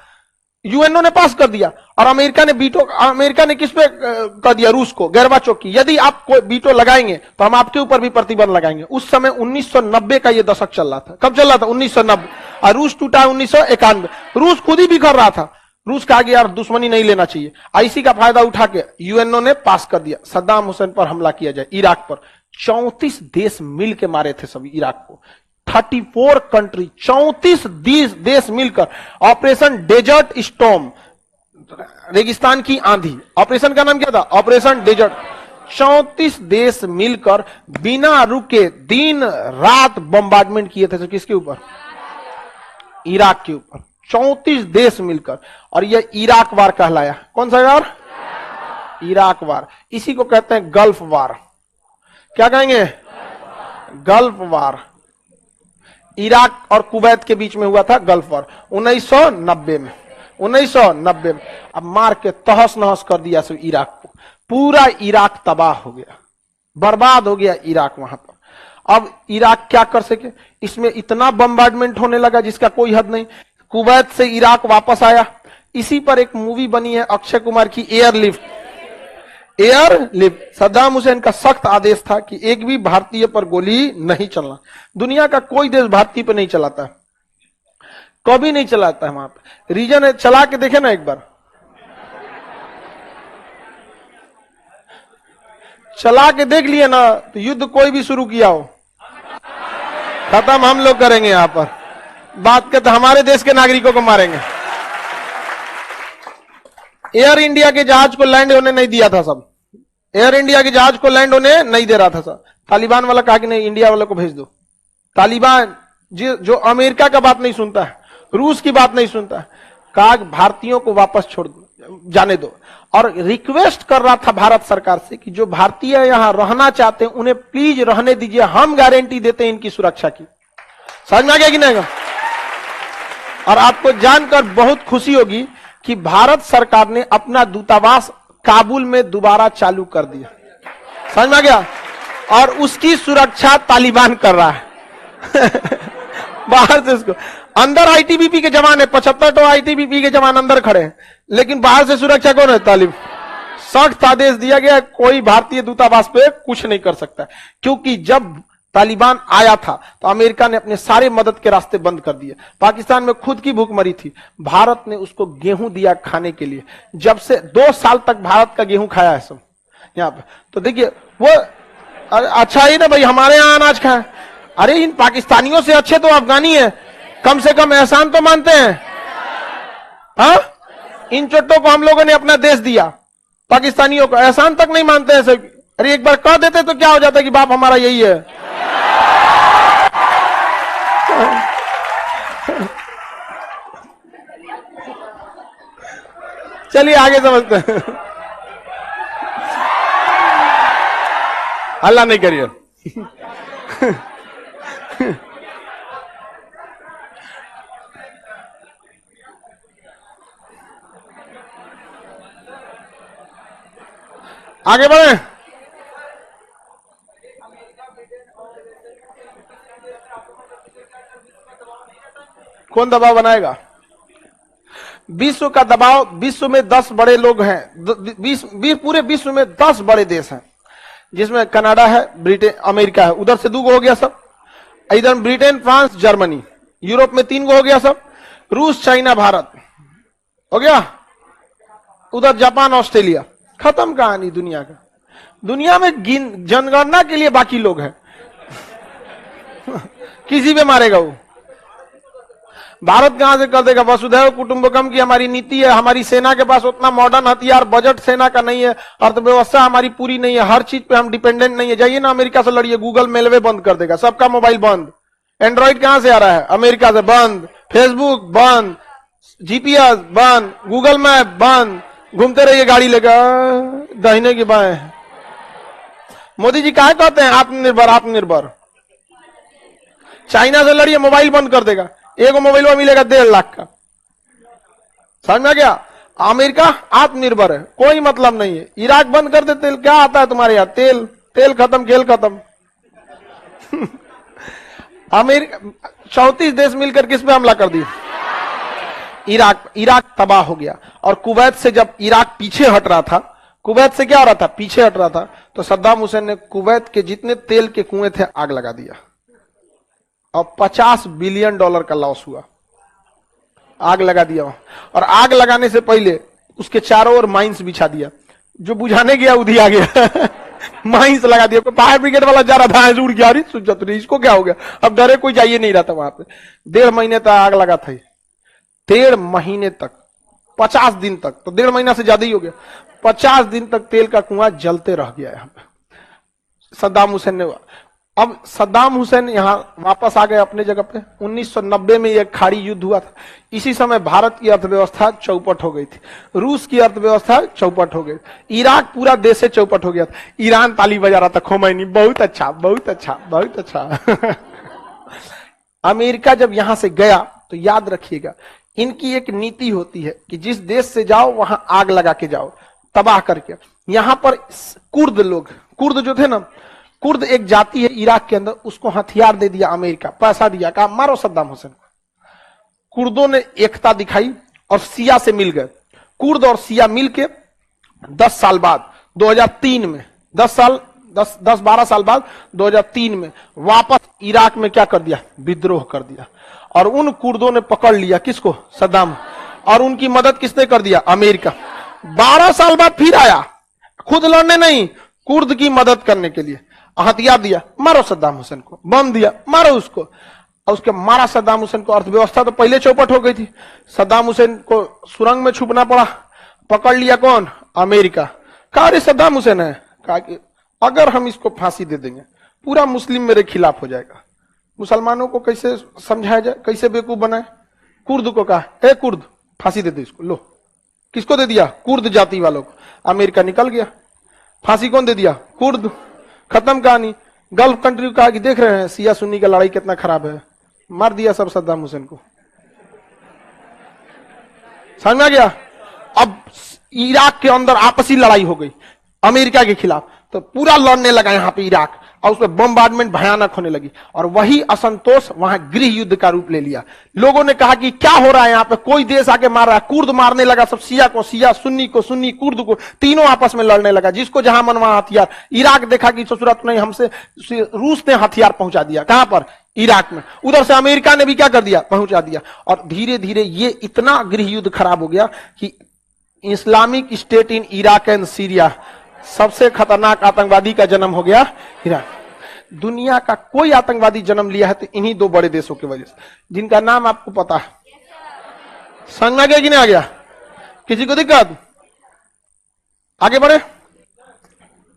यूएनओ ने पास कर दिया और अमेरिका ने वीटो, अमेरिका ने किस पे कर दिया? रूस को, गैरवा चौक की। यदि आप कोई वीटो लगाएंगे तो हम आपके ऊपर भी प्रतिबंध लगाएंगे। उस समय 1990 का ये दशक चल रहा था। कब चल रहा था? 1990। और रूस टूटा 1991। रूस खुद ही बिखर रहा था, रूस का आगे यार दुश्मनी नहीं लेना चाहिए। आईसी का फायदा उठा के यूएनओ ने पास कर दिया सद्दाम हुसैन पर हमला किया जाए, इराक पर। 34 देश मिल के मारे थे सभी इराक को, 34 कंट्री, 34 देश मिलकर ऑपरेशन डेजर्ट स्टॉर्म, रेगिस्तान की आंधी, ऑपरेशन का नाम क्या था? Operation desert. 34 देश मिलकर बिना रुके दिन रात बम्बार्डमेंट किए थे। किसके ऊपर? इराक के ऊपर। 34 देश मिलकर, और यह इराक वार कहलाया। कौन सा वार? इराक वार। इसी को कहते हैं गल्फ वार। क्या कहेंगे? गल्फ वार। इराक और कुवैत के बीच में हुआ था गल्फ वार 1990 में। 1990 में अब मार के तहस नहस कर दिया सब इराक को। पूरा इराक तबाह हो गया, बर्बाद हो गया इराक वहां पर। अब इराक क्या कर सके? इसमें इतना बम्बार्डमेंट होने लगा जिसका कोई हद नहीं। कुवैत से इराक वापस आया। इसी पर एक मूवी बनी है अक्षय कुमार की, एयरलिफ्ट। एयरलिफ्ट। सद्दाम हुसैन का सख्त आदेश था कि एक भी भारतीय पर गोली नहीं चलना। दुनिया का कोई देश भारतीय पर नहीं चलाता है, कभी नहीं चलाता है वहां पे। रीजन है, चला के देखे ना एक बार, चला के देख लिए ना तो युद्ध कोई भी शुरू किया हो, खत्म हम लोग करेंगे यहां पर। बात करते हमारे देश के नागरिकों को मारेंगे। एयर इंडिया के जहाज को लैंड होने नहीं दिया था सब, एयर इंडिया के जहाज को लैंड होने नहीं दे रहा था सब। तालिबान वाला कहा कि नहीं, इंडिया वालों को भेज दो। तालिबान जो अमेरिका का बात नहीं सुनता है, रूस की बात नहीं सुनता है, कहा भारतीयों को वापस छोड़ दो, जाने दो। और रिक्वेस्ट कर रहा था भारत सरकार से कि जो भारतीय यहां रहना चाहते हैं उन्हें प्लीज रहने दीजिए, हम गारंटी देते हैं इनकी सुरक्षा की। समझ में आ गया कि नहीं? और आपको जानकर बहुत खुशी होगी कि भारत सरकार ने अपना दूतावास काबुल में दोबारा चालू कर दिया। समझ में आ गया? और उसकी सुरक्षा तालिबान कर रहा है बाहर से उसको। अंदर आईटीबीपी के जवान है, 75 तो आईटीबीपी के जवान अंदर खड़े हैं, लेकिन बाहर से सुरक्षा कौन है? तालिबान। सख्त आदेश दिया गया, कोई भारतीय दूतावास पे कुछ नहीं कर सकता, क्योंकि जब तालिबान आया था तो अमेरिका ने अपने सारे मदद के रास्ते बंद कर दिए। पाकिस्तान में खुद की भूखमरी थी, भारत ने उसको गेहूं दिया खाने के लिए। जब से 2 साल तक भारत का गेहूं खाया है सब यहाँ पे। तो देखिए वो अच्छा ही ना भाई, हमारे यहाँ अनाज खाए। अरे इन पाकिस्तानियों से अच्छे तो अफगानी है, कम से कम एहसान तो मानते हैं। हाँ, इन चट्टों को हम लोगों ने अपना देश दिया, पाकिस्तानियों को एहसान तक नहीं मानते हैं सब। अरे एक बार कह देते तो क्या हो जाता कि बाप हमारा यही है। चलिए आगे समझते हैं। अल्लाह नहीं करिए। आगे बढ़े। कौन दबाव बनाएगा? विश्व का दबाव। विश्व में 10 बड़े लोग हैं, पूरे विश्व में 10 बड़े देश हैं, जिसमें कनाडा है, ब्रिटेन, अमेरिका है, उधर से 2 गो हो गया सब। इधर ब्रिटेन, फ्रांस, जर्मनी। यूरोप में 3 गो हो गया सब, रूस, चाइना, भारत हो गया। उधर जापान, ऑस्ट्रेलिया। खत्म कहानी दुनिया का। दुनिया में जनगणना के लिए बाकी लोग हैं किसी पे मारेगा वो। भारत कहां से कर देगा? वसुधैव कुटुंबकम की हमारी नीति है, हमारी सेना के पास उतना मॉडर्न हथियार, बजट सेना का नहीं है, अर्थव्यवस्था हमारी पूरी नहीं है, हर चीज पे हम डिपेंडेंट नहीं है। जाइए ना अमेरिका से लड़िए, गूगल मेलवे बंद कर देगा, सबका मोबाइल बंद। एंड्रॉइड कहां से आ रहा है? अमेरिका से, बंद। फेसबुक बंद, जीपीएस बंद, गूगल मैप बंद। घूमते रहिए गाड़ी लेकर दाहिने की बाएं। मोदी जी काहे कहते हैं आत्मनिर्भर आत्मनिर्भर? चाइना से लड़िए, मोबाइल बंद कर देगा, एगो मोबाइल मिलेगा 1.5 लाख का। समझ में आ गया? अमेरिका आत्मनिर्भर है, कोई मतलब नहीं है। इराक बंद कर दे, तेल क्या आता है तुम्हारे यहाँ? तेल, तेल खत्म, खेल खत्म अमेरिका 34 देश मिलकर किस पे हमला कर दिए? इराक तबाह हो गया। और कुवैत से जब इराक पीछे हट रहा था, कुवैत से क्या हो रहा था? पीछे हट रहा था, तो सद्दाम हुसैन ने कुवैत के जितने तेल के कुएं थे आग लगा दिया और $50 बिलियन का लॉस हुआ। आग लगा दिया। और आग लगाने से पहले उसके चारों ओर माइंस बिछा दिया। जो बुझाने गया उधी आ गया माइंस लगा दिया। फायर ब्रिगेड वाला जा रहा था, उड़ गया, इसको क्या हो गया? अब डरे कोई जाइए नहीं रहा था वहां पे। 1.5 महीने तक आग लगा था। 1.5 महीने तक, 50 दिन तक, तो 1.5 महीना से ज्यादा ही हो गया। 50 दिन तक तेल का कुआं जलते रह गया यहाँ पे। सद्दाम हुसैन ने, अब सद्दाम हुसैन यहाँ वापस आ गए अपने जगह पे। 1990 में एक खाड़ी युद्ध हुआ था। इसी समय भारत की अर्थव्यवस्था चौपट हो गई थी, रूस की अर्थव्यवस्था चौपट हो गई, इराक पूरा देश से चौपट हो गया था। ईरान ताली बजा रहा था, खोमैनी बहुत अच्छा, बहुत अच्छा, बहुत अच्छा अमेरिका जब यहां से गया तो याद रखिएगा, इनकी एक नीति होती है कि जिस देश से जाओ वहां आग लगा के जाओ, तबाह करके। यहां पर कुर्द लोग, कुर्द जो थे ना, कुर्द एक जाति है इराक के अंदर, उसको हथियार दे दिया अमेरिका, पैसा दिया, कहा मारो सद्दाम हुसैन। कुर्दों ने एकता दिखाई और सिया से मिल गए। कुर्द और सिया मिलके 10 साल बाद 2003 में, 10-12 साल बाद 2003 में वापस इराक में क्या कर दिया? विद्रोह कर दिया। और उन कुर्दों ने पकड़ लिया किसको? सद्दाम। और उनकी मदद किसने कर दिया? अमेरिका। 12 साल बाद फिर आया, खुद लड़ने नहीं, कुर्द की मदद करने के लिए। हथियार दिया, मारो सद्दाम हुसैन को, बम दिया, मारो उसको। और उसके मारा सद्दाम हुसैन को। अर्थव्यवस्था तो पहले चौपट हो गई थी। सद्दाम हुसैन को सुरंग में छुपना पड़ा। पकड़ लिया कौन? अमेरिका। कहा अरे सद्दाम हुसैन है, कहा कि अगर हम इसको फांसी दे देंगे पूरा मुस्लिम मेरे खिलाफ हो जाएगा। मुसलमानों को कैसे समझाया जाए, कैसे बेवकूफ बनाए? कुर्द को कहा ए कुर्द फांसी दे दे इसको। लो, किसको दे दिया? कुर्द जाति वालों को। अमेरिका निकल गया। फांसी कौन दे दिया? कुर्द। खत्म कहानी। गल्फ कंट्री को कहा कि देख रहे हैं सिया सुन्नी का लड़ाई कितना खराब है, मार दिया सब सद्दाम हुसैन को। समझ में आ गया। अब इराक के अंदर आपसी लड़ाई हो गई अमेरिका के खिलाफ, तो पूरा लड़ने लगा यहां पे इराक, और उसमें बमबार्डमेंट भयानक होने लगी, और वही असंतोष वहां गृह युद्ध का रूप ले लिया। लोगों ने कहा कि क्या हो रहा है यहां पे, कोई देश आके मार रहा है, कुर्द मारने लगा, सब शिया को शिया, सुन्नी को सुन्नी, कुर्द को, तीनों आपस में लड़ने लगा, जिसको जहां मन वहां हथियार। इराक देखा कि ससुरात नहीं, हमसे रूस ने हथियार पहुंचा दिया, कहां पर, इराक में। उधर से अमेरिका ने भी क्या कर दिया, पहुंचा दिया, और धीरे धीरे ये इतना गृह युद्ध खराब हो गया कि Islamic state in Iraq and Syria, सबसे खतरनाक आतंकवादी का जन्म हो गया इराक। दुनिया का कोई आतंकवादी जन्म लिया है तो इन्हीं दो बड़े देशों की वजह से, जिनका नाम आपको पता है। समझ में आ गया कि नहीं आ गया, किसी को दिक्कत, आगे बढ़े,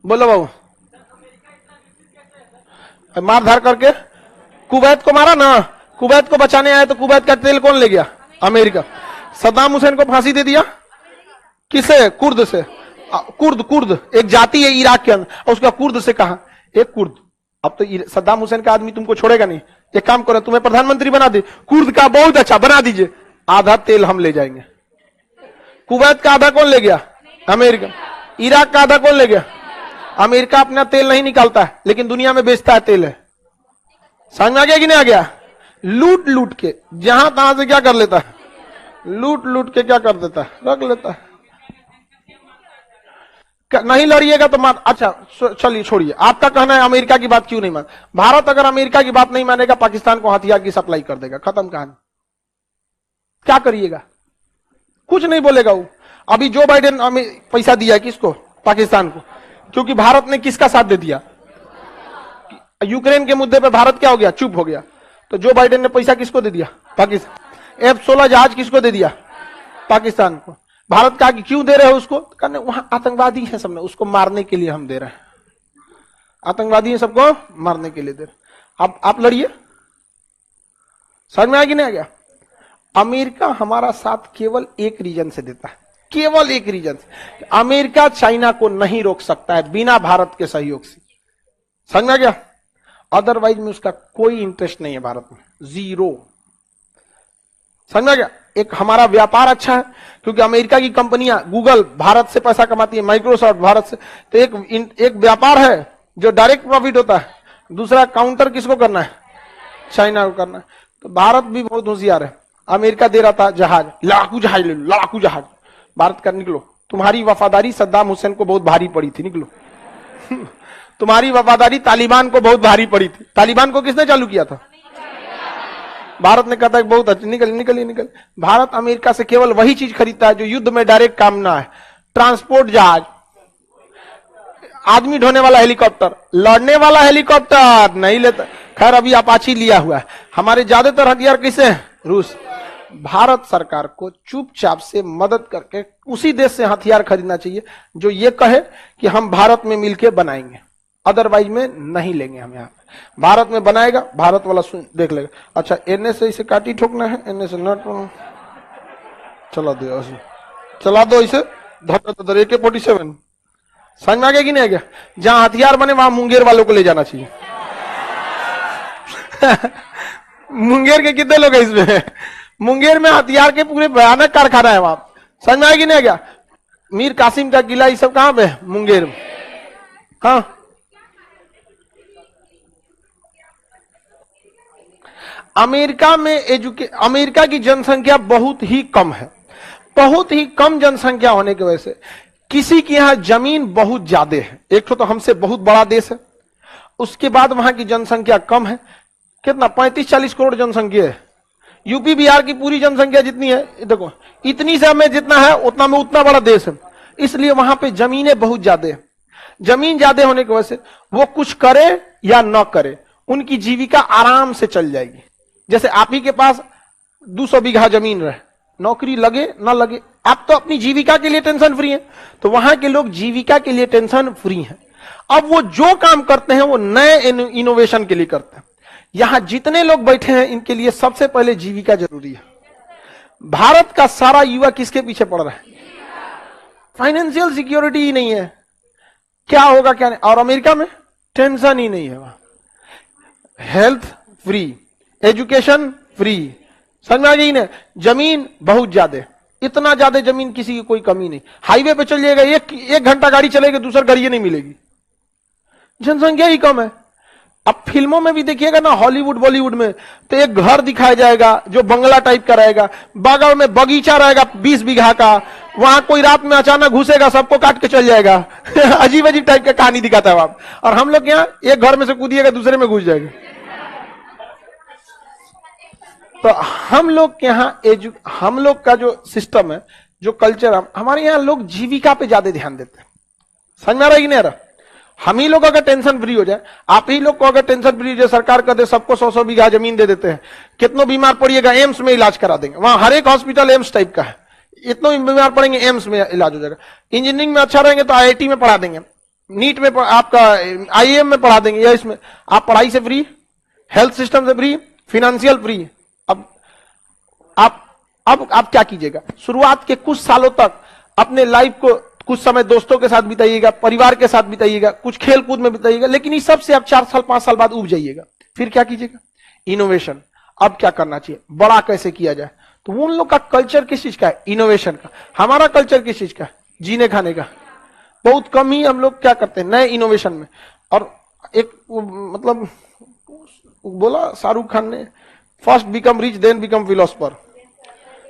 बोलो बाबू। मारधार करके कुवैत को मारा ना, कुवैत को बचाने आए तो कुवैत का तेल कौन ले गया, अमेरिका। सद्दाम हुसैन को फांसी दे दिया, किसे, कुर्द से। कुर्द, कुर्द एक जाति है इराक के अंदर, उसका कुर्द से कहा, एक कुर्द। अब तो सद्दाम हुसैन का आदमी तुमको छोड़ेगा नहीं, एक काम करो, तुम्हें प्रधानमंत्री बना दे, कुर्द का बहुत अच्छा बना दीजिए, आधा तेल हम ले जाएंगे। कुवैत का आधा कौन ले गया, अमेरिका। इराक का आधा कौन ले गया, अमेरिका। अपना तेल नहीं निकालता है लेकिन दुनिया में बेचता है तेल है। समझ में आ गया कि नहीं आ गया। लूट लूट के जहां तहां से क्या कर लेता है, लूट लूट के क्या कर देता है, रख लेता है। नहीं लड़िएगा तो मान, अच्छा चलिए छोड़िए, आपका कहना है अमेरिका की बात क्यों नहीं मान। भारत अगर अमेरिका की बात नहीं मानेगा, पाकिस्तान को हथियार की सप्लाई कर देगा, खत्म कहानी। क्या करिएगा, कुछ नहीं बोलेगा वो। अभी जो बाइडेन पैसा दिया है किसको, पाकिस्तान को, क्योंकि भारत ने किसका साथ दे दिया, यूक्रेन के मुद्दे पे भारत क्या हो गया, चुप हो गया। तो जो बाइडेन ने पैसा किसको दे दिया, पाकिस्तान। F-16 जहाज किसको दे दिया, पाकिस्तान को। भारत कहा कि क्यों दे रहे हो उसको, कहने वहां आतंकवादी है सब में, उसको मारने के लिए हम दे रहे हैं, आतंकवादी है सबको मारने के लिए दे रहे। अब आप लड़िए। समझ में आ गया नहीं आ गया। अमेरिका हमारा साथ केवल एक रीजन से देता है, केवल एक रीजन से। अमेरिका चाइना को नहीं रोक सकता है बिना भारत के सहयोग से। समझ में आ गया। अदरवाइज में उसका कोई इंटरेस्ट नहीं है भारत में, जीरो। समझ में आ गया। एक हमारा व्यापार अच्छा है क्योंकि अमेरिका की कंपनियां, गूगल भारत से पैसा कमाती है, माइक्रोसॉफ्ट भारत से। तो एक व्यापार है जो डायरेक्ट प्रॉफिट होता है, दूसरा काउंटर किसको करना है, चाइना को करना है। तो भारत भी बहुत होशियार है। अमेरिका दे रहा था जहाज, लड़ाकू जहाज ले लो, लड़ाकू जहाज। भारत का निकलो, तुम्हारी वफादारी सद्दाम हुसैन को बहुत भारी पड़ी थी, निकलो। तुम्हारी वफादारी तालिबान को बहुत भारी पड़ी थी। तालिबान को किसने चालू किया था, भारत ने कहा था बहुत अच्छी, निकल निकल निकल। भारत अमेरिका से केवल वही चीज खरीदता है जो युद्ध में डायरेक्ट काम ना है। ट्रांसपोर्ट जहाज, आदमी ढोने वाला हेलीकॉप्टर, लड़ने वाला हेलीकॉप्टर नहीं लेता। खैर अभी अपाची लिया हुआ है। हमारे ज्यादातर हथियार किसे हैं, रूस। भारत सरकार को चुपचाप से मदद करके उसी देश से हथियार खरीदना चाहिए जो ये कहे कि हम भारत में मिलकर बनाएंगे, अदरवाइज में नहीं लेंगे हम। यहाँ भारत में बनाएगा, भारत वाला देख लेगा। अच्छा एनए से इसे काटी ठोकना है, एनए से नट चला दो, ऐसे चला दो, इसे धर AK-47। समझ में आ गया कि नहीं आ गया। जहां हथियार बने वहां मुंगेर वालों को ले जाना चाहिए। मुंगेर के कितने लोग हैं इसमें, मुंगेर में हथियार के पूरे भयानक कारखाना है वहां। समझ में आ गया कि नहीं आ गया। मीर कासिम का किला ये सब कहां पे, मुंगेर में। हाँ अमेरिका में अमेरिका की जनसंख्या बहुत ही कम है। बहुत ही कम जनसंख्या होने की वजह से किसी के यहां जमीन बहुत ज्यादा है। एक तो हमसे बहुत बड़ा देश है, उसके बाद वहां की जनसंख्या कम है। कितना, 35-40 करोड़ जनसंख्या है। यूपी बिहार की पूरी जनसंख्या जितनी है, देखो इतनी से हमें जितना है उतना में उतना बड़ा देश है, इसलिए वहां पे जमीनें बहुत ज्यादा है। जमीन ज्यादा होने की वजह से वो कुछ करे या न करे, उनकी जीविका आराम से चल जाएगी। जैसे आप ही के पास 200 बीघा जमीन रहे, नौकरी लगे ना लगे, आप तो अपनी जीविका के लिए टेंशन फ्री हैं। तो वहां के लोग जीविका के लिए टेंशन फ्री हैं। अब वो जो काम करते हैं वो नए इनोवेशन के लिए करते हैं। यहां जितने लोग बैठे हैं इनके लिए सबसे पहले जीविका जरूरी है। भारत का सारा युवा किसके पीछे पड़ रहा है, फाइनेंशियल सिक्योरिटी ही नहीं है, क्या होगा क्या नहीं। और अमेरिका में टेंशन ही नहीं है, वहां हेल्थ फ्री, एजुकेशन फ्री। समझ में आ गई ना। जमीन बहुत ज्यादा, इतना ज्यादा जमीन किसी की कोई कमी नहीं। हाईवे पे चल जाएगा, एक घंटा गाड़ी चलेगी, दूसरा गाड़ी नहीं मिलेगी, जनसंख्या ही कम है। अब फिल्मों में भी देखिएगा ना, हॉलीवुड बॉलीवुड में, तो एक घर दिखाया जाएगा जो बंगला टाइप का रहेगा, बगल में बगीचा रहेगा 20 बीघा का, वहां कोई रात में अचानक घुसेगा, सबको काट के चल जाएगा। अजीब अजीब टाइप का कहानी दिखाता है आप। और हम लोग यहाँ एक घर में से कूदिएगा, दूसरे में घुस जाएगा। तो हम लोग के यहाँ हम लोग का जो सिस्टम है, जो कल्चर है, हमारे यहाँ लोग जीविका पे ज्यादा ध्यान देते हैं। समझ में आ रहा है कि नहीं आ रहा? हम ही लोग अगर टेंशन फ्री हो जाए, आप ही लोग को अगर टेंशन फ्री हो जाए, सरकार कर दे सबको 100-100 बीघा जमीन दे देते हैं, कितनों बीमार पड़िएगा एम्स में इलाज करा देंगे, वहां हर एक हॉस्पिटल एम्स टाइप का है, इतनों बीमार पड़ेंगे एम्स में इलाज हो जाएगा। इंजीनियरिंग में अच्छा रहेंगे तो IIT में पढ़ा देंगे, नीट में आपका IIM में पढ़ा देंगे, या इसमें आप पढ़ाई से फ्री, हेल्थ सिस्टम से फ्री, फिनेंशियल फ्री। अब आप क्या कीजिएगा, शुरुआत के कुछ सालों तक अपने लाइफ को कुछ समय दोस्तों के साथ बिताइएगा, परिवार के साथ बिताइएगा, कुछ खेल कूद में बिताइएगा, लेकिन इस सब से आप 4 साल 5 साल बाद उब जाइएगा। फिर क्या कीजिएगा, इनोवेशन। अब क्या करना चाहिए, बड़ा कैसे किया जाए। तो उन लोग का कल्चर किस चीज का है, इनोवेशन का। हमारा कल्चर किस चीज का है, जीने खाने का। बहुत कम ही हम लोग क्या करते हैं नए इनोवेशन में। और एक मतलब बोला शाहरुख खान ने, first become rich then become philosopher.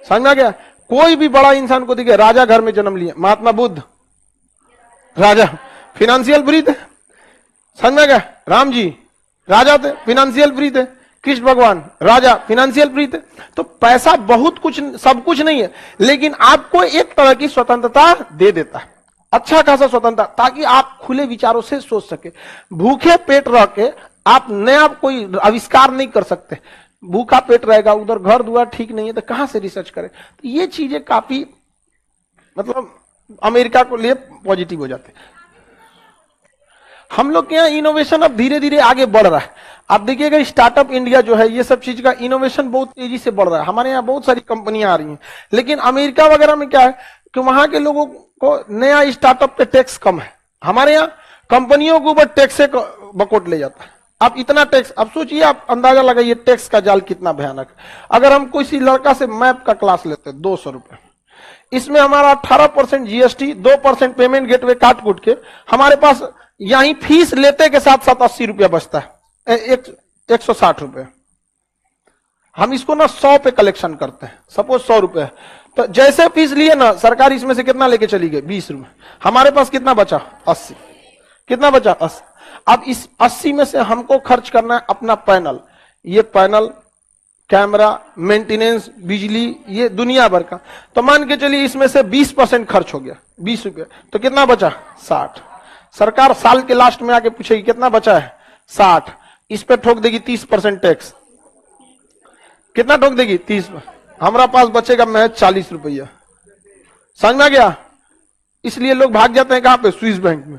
समझ में आ गया? कोई भी बड़ा इंसान को देखिए, राजा घर में जन्म लिया, महात्मा बुद्ध राजा, फिनेंशियल फ्री थे। समझ में आ गया? राम जी राजा थे, फिनेंशियल फ्री थे। कृष्ण भगवान राजा, फिनेंशियल फ्री थे। तो पैसा बहुत कुछ, सब कुछ नहीं है, लेकिन आपको एक तरह की स्वतंत्रता दे देता है, अच्छा खासा स्वतंत्रता, ताकि आप खुले विचारों से सोच सके। भूखे पेट रह के आप नया कोई आविष्कार नहीं कर सकते। भूखा पेट रहेगा, उधर घर दुआर ठीक नहीं है, तो कहां से रिसर्च करें। तो ये चीजें काफी मतलब अमेरिका को लिए पॉजिटिव हो जाते हैं। हम लोग के यहाँ इनोवेशन अब धीरे धीरे आगे बढ़ रहा है। आप देखिएगा स्टार्टअप इंडिया जो है, ये सब चीज का इनोवेशन बहुत तेजी से बढ़ रहा है। हमारे यहाँ बहुत सारी कंपनियां आ रही हैं, लेकिन अमेरिका वगैरह में क्या है कि वहां के लोगों को नया स्टार्टअप पे टैक्स कम है। हमारे यहाँ कंपनियों के ऊपर टैक्स से बकोट ले जाता है। आप इतना टैक्स, अब सोचिए, आप अंदाजा लगाइए टैक्स का जाल कितना भयानक। अगर हम किसी लड़का से मैप का क्लास लेते हैं 200 रुपए, इसमें हमारा 18% GST, 2% पेमेंट गेटवे काट कूट के हमारे पास यहीं फीस लेते के साथ साथ 80 रुपया बचता है, 160 रुपए। हम इसको ना 100 पे कलेक्शन करते हैं, सपोज 100 रुपए, तो जैसे फीस लिए ना सरकार, इसमें से कितना लेके चली गई, 20 रुपए। हमारे पास कितना बचा, 80। कितना बचा, 80। अब इस 80 में से हमको खर्च करना है अपना पैनल, ये पैनल, कैमरा, मेंटेनेंस, बिजली, ये दुनिया भर का। तो मान के चलिए इसमें से 20% खर्च हो गया, 20 रुपये, तो कितना बचा, 60। सरकार साल के लास्ट में आके पूछेगी कितना बचा है, 60। इस पे ठोक देगी 30% टैक्स। कितना ठोक देगी, 30। हमारा पास बचेगा महज 40 रुपया। समझ में आ गया? इसलिए लोग भाग जाते हैं कहां पे, स्विस बैंक में।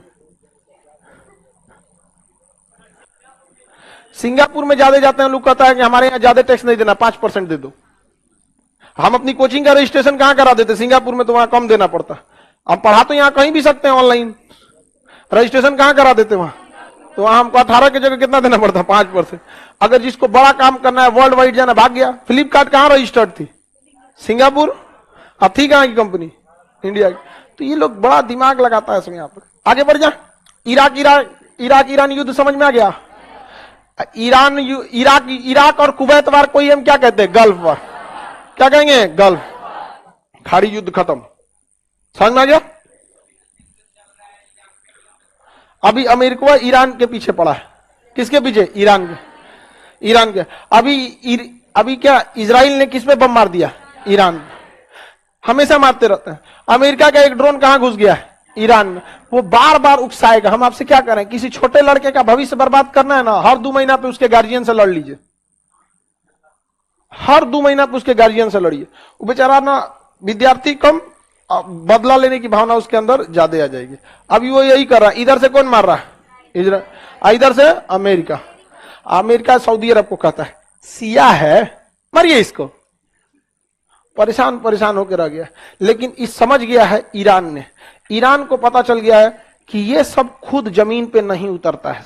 सिंगापुर में ज्यादा जाते हैं लोग, कहता है कि हमारे यहाँ ज्यादा टैक्स नहीं देना, 5% दे दो। हम अपनी कोचिंग का रजिस्ट्रेशन कहां करा देते, सिंगापुर में, तो वहां कम देना पड़ता। हम पढ़ा तो यहाँ कहीं भी सकते हैं ऑनलाइन, रजिस्ट्रेशन कहां करा देते वहां, तो वहां हमको 18 की जगह कितना देना पड़ता, 5%। अगर जिसको बड़ा काम करना है, वर्ल्ड वाइड जाना, भाग गया। फ्लिपकार्ट कहां रजिस्टर्ड थी, सिंगापुर। अब थी कहां की कंपनी, इंडिया की। तो ये लोग बड़ा दिमाग लगाता है इसमें। यहाँ पर आगे बढ़ जा। इराक ईरान युद्ध समझ में आ गया। इराक और कुवैत वार को हम क्या कहते हैं, गल्फ वार। क्या कहेंगे, गल्फ, खाड़ी युद्ध खत्म। समझ में आ गया? अभी अमेरिका ईरान के पीछे पड़ा है। किसके पीछे, ईरान के। अभी क्या इजराइल ने किस पे बम मार दिया, ईरान। हमेशा मारते रहते हैं। अमेरिका का एक ड्रोन कहां घुस गया है, ईरान में। वो बार बार उकसाएगा। हम आपसे क्या करें, किसी छोटे लड़के का भविष्य बर्बाद करना है ना, हर 2 महीना पे उसके गार्जियन से लड़ लीजिए। हर 2 महीना पे उसके गार्जियन से लड़िए। वो बेचारा ना, विद्यार्थी कम, बदला लेने की भावना उसके अंदर ज्यादा आ जाएगी। अभी वो यही कर रहा है। इधर से कौन मार रहा है, इजराइल, इधर से अमेरिका सऊदी अरब को कहता है सिया है, मरिए इसको। परेशान होकर रह गया। लेकिन इस समझ गया है ईरान ने। ईरान को पता चल गया है कि ये सब खुद जमीन पे नहीं उतरता है।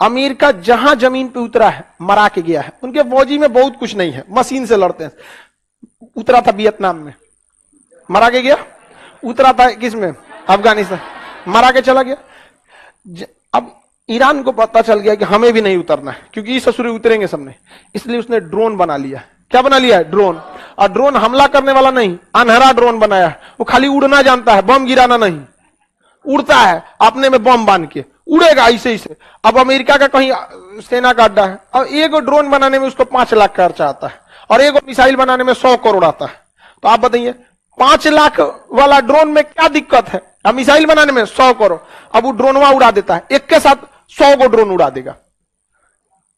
अमेरिका जहां जमीन पे उतरा है, मरा के गया है। उनके फौजी में बहुत कुछ नहीं है, मशीन से लड़ते हैं। उतरा था वियतनाम में, मरा के गया, उतरा था किस में, अफगानिस्तान, मरा के चला गया। अब ईरान को पता चल गया कि हमें भी नहीं उतरना है, क्योंकि इस ससुरे उतरेंगे सबने, इसलिए उसने ड्रोन बना लिया। क्या बना लिया है? ड्रोन। और ड्रोन हमला करने वाला नहीं, अनहरा ड्रोन बनाया है। वो खाली उड़ना जानता है, बम गिराना नहीं। उड़ता है अपने में बम बांध के, उड़ेगा ऐसे ऐसे। अब अमेरिका का कहीं सेना का अड्डा है, अब एक ड्रोन बनाने में उसको 5 लाख खर्चा आता है, और एक मिसाइल बनाने में 100 करोड़ आता है। तो आप बताइए 5 लाख वाला ड्रोन में क्या दिक्कत है, अब मिसाइल बनाने में 100 करोड़। अब वो ड्रोनवा उड़ा देता है, एक के साथ 100 गो ड्रोन उड़ा देगा।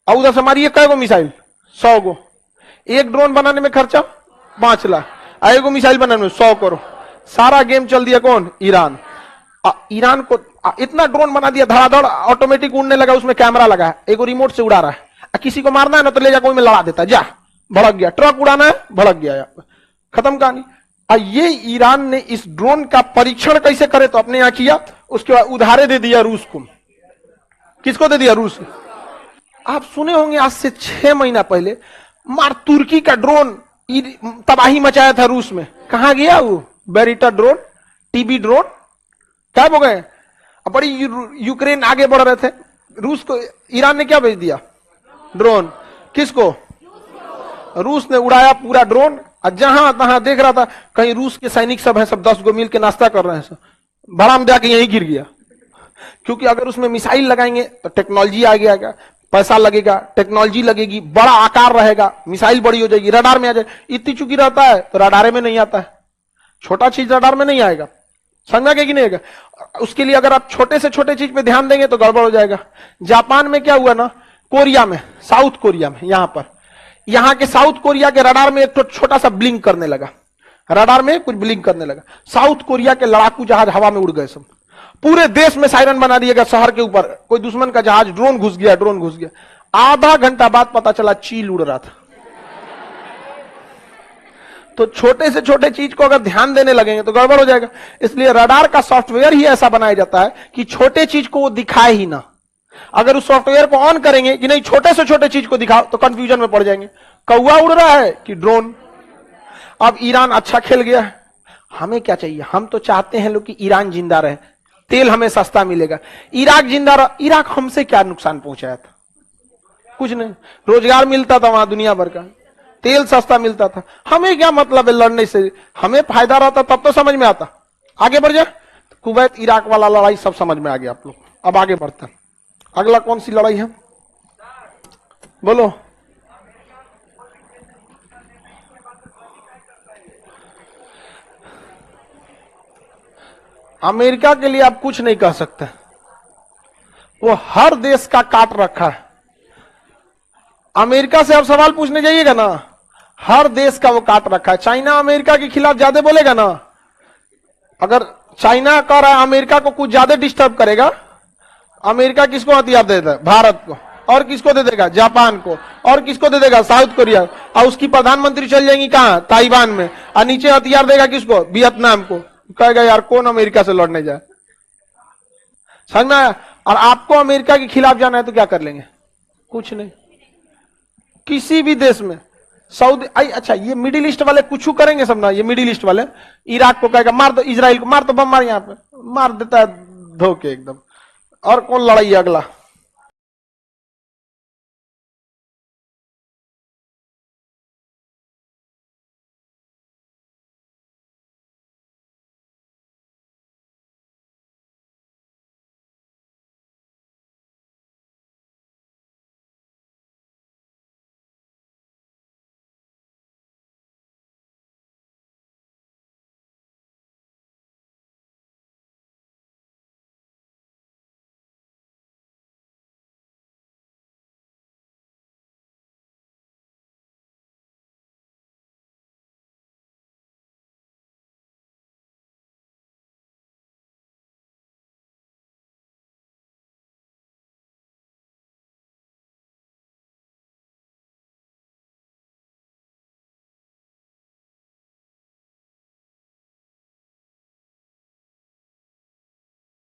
अब उधर से मारिए कै गो मिसाइल, 100 गो। एक ड्रोन बनाने में खर्चा 5 लाख, एक मिसाइल बनाने में 100 करोड़। सारा गेम चल दिया कौन? ईरान। ईरान को इतना ड्रोन बना दिया, धड़ाधड़ ऑटोमेटिक उड़ने लगा, उसमें कैमरा लगा है, एक रिमोट से उड़ा रहा है। किसी को मारना है ना तो ले जा कोई में लड़ा देता है, जा भड़क गया। ट्रक उड़ाना है, भड़क गया, खत्म कहानी। ये ईरान ने इस ड्रोन का परीक्षण कैसे करे तो अपने यहां किया, उसके बाद उधारे दे दिया रूस को। किसको दे दिया? रूस। आप सुने होंगे आज से 6 महीना पहले मार तुर्की का ड्रोन तबाही मचाया था रूस में। कहां गया वो? बेरिटा ड्रोन, टीबी ड्रोन गायब हो गए। बड़ी यूक्रेन आगे बढ़ रहे थे, रूस को ईरान ने क्या भेज दिया? ड्रोन। किसको? रूस ने उड़ाया पूरा ड्रोन। और जहां तहां देख रहा था कहीं रूस के सैनिक सब हैं, सब 10 गो मिल के नाश्ता कर रहे हैं, सब भड़ाम जाके यहीं गिर गया। क्योंकि अगर उसमें मिसाइल लगाएंगे तो टेक्नोलॉजी आगे आएगा, पैसा लगेगा, टेक्नोलॉजी लगेगी, बड़ा आकार रहेगा, मिसाइल बड़ी हो जाएगी, रडार में आ जाएगी। इतनी चुकी रहता है तो रडारे में नहीं आता है, छोटा चीज रडार में नहीं आएगा, समझा कि नहीं आएगा। उसके लिए अगर आप छोटे से छोटे चीज पे ध्यान देंगे तो गड़बड़ हो जाएगा। जापान में क्या हुआ ना, कोरिया में, साउथ कोरिया में, यहां के साउथ कोरिया के रडार में एक तो छोटा सा ब्लिंक करने लगा, रडार में कुछ ब्लिंक करने लगा। साउथ कोरिया के लड़ाकू जहाज हवा में उड़ गए सब, पूरे देश में सायरन बना दिएगा शहर के ऊपर, कोई दुश्मन का जहाज, ड्रोन घुस गया, ड्रोन घुस गया। आधा घंटा बाद पता चला चील उड़ रहा था। तो छोटे से छोटे चीज को अगर ध्यान देने लगेंगे तो गड़बड़ हो जाएगा। इसलिए रडार का सॉफ्टवेयर ही ऐसा बनाया जाता है कि छोटे चीज को वो दिखाए ही ना। अगर उस सॉफ्टवेयर को ऑन करेंगे कि नहीं छोटे से छोटे चीज को दिखाओ तो कंफ्यूजन में पड़ जाएंगे, कौवा उड़ रहा है कि ड्रोन। अब ईरान अच्छा खेल गया है, हमें क्या चाहिए? हम तो चाहते हैं लोग कि ईरान जिंदा रहे, तेल हमें सस्ता मिलेगा। इराक जिंदा रहा, इराक हमसे क्या नुकसान पहुंचाया था? कुछ नहीं, रोजगार मिलता था वहां दुनिया भर का, तेल सस्ता मिलता था। हमें क्या मतलब है लड़ने से? हमें फायदा रहता तब तो समझ में आता। आगे बढ़ जाए, कुवैत इराक वाला लड़ाई सब समझ में आ गया आप लोग। अब आगे बढ़ते हैं, अगला कौन सी लड़ाई है बोलो? अमेरिका के लिए आप कुछ नहीं कह सकते, वो हर देश का काट रखा है। अमेरिका से आप सवाल पूछने जाइएगा ना, हर देश का वो काट रखा है। चाइना अमेरिका के खिलाफ ज्यादा बोलेगा ना, अगर चाइना कह रहा है अमेरिका को कुछ ज्यादा डिस्टर्ब करेगा, अमेरिका किसको हथियार दे देगा? भारत को। और किसको दे देगा? जापान को। और किसको दे देगा? South Korea. और उसकी प्रधानमंत्री चल जाएंगी कहां? ताइवान में। और नीचे हथियार देगा किसको? वियतनाम को। कहेगा यार कौन अमेरिका से लड़ने जाए? समझ में आया? और आपको अमेरिका के खिलाफ जाना है तो क्या कर लेंगे? कुछ नहीं। किसी भी देश में सऊदी, अच्छा ये मिडिल ईस्ट वाले कुछ करेंगे सब ना, ये मिडिल ईस्ट वाले इराक को कहेगा मार दो, इजराइल को मार दो, बम मार, यहां पे मार देता है धोके एकदम। और कौन लड़ाई है अगला?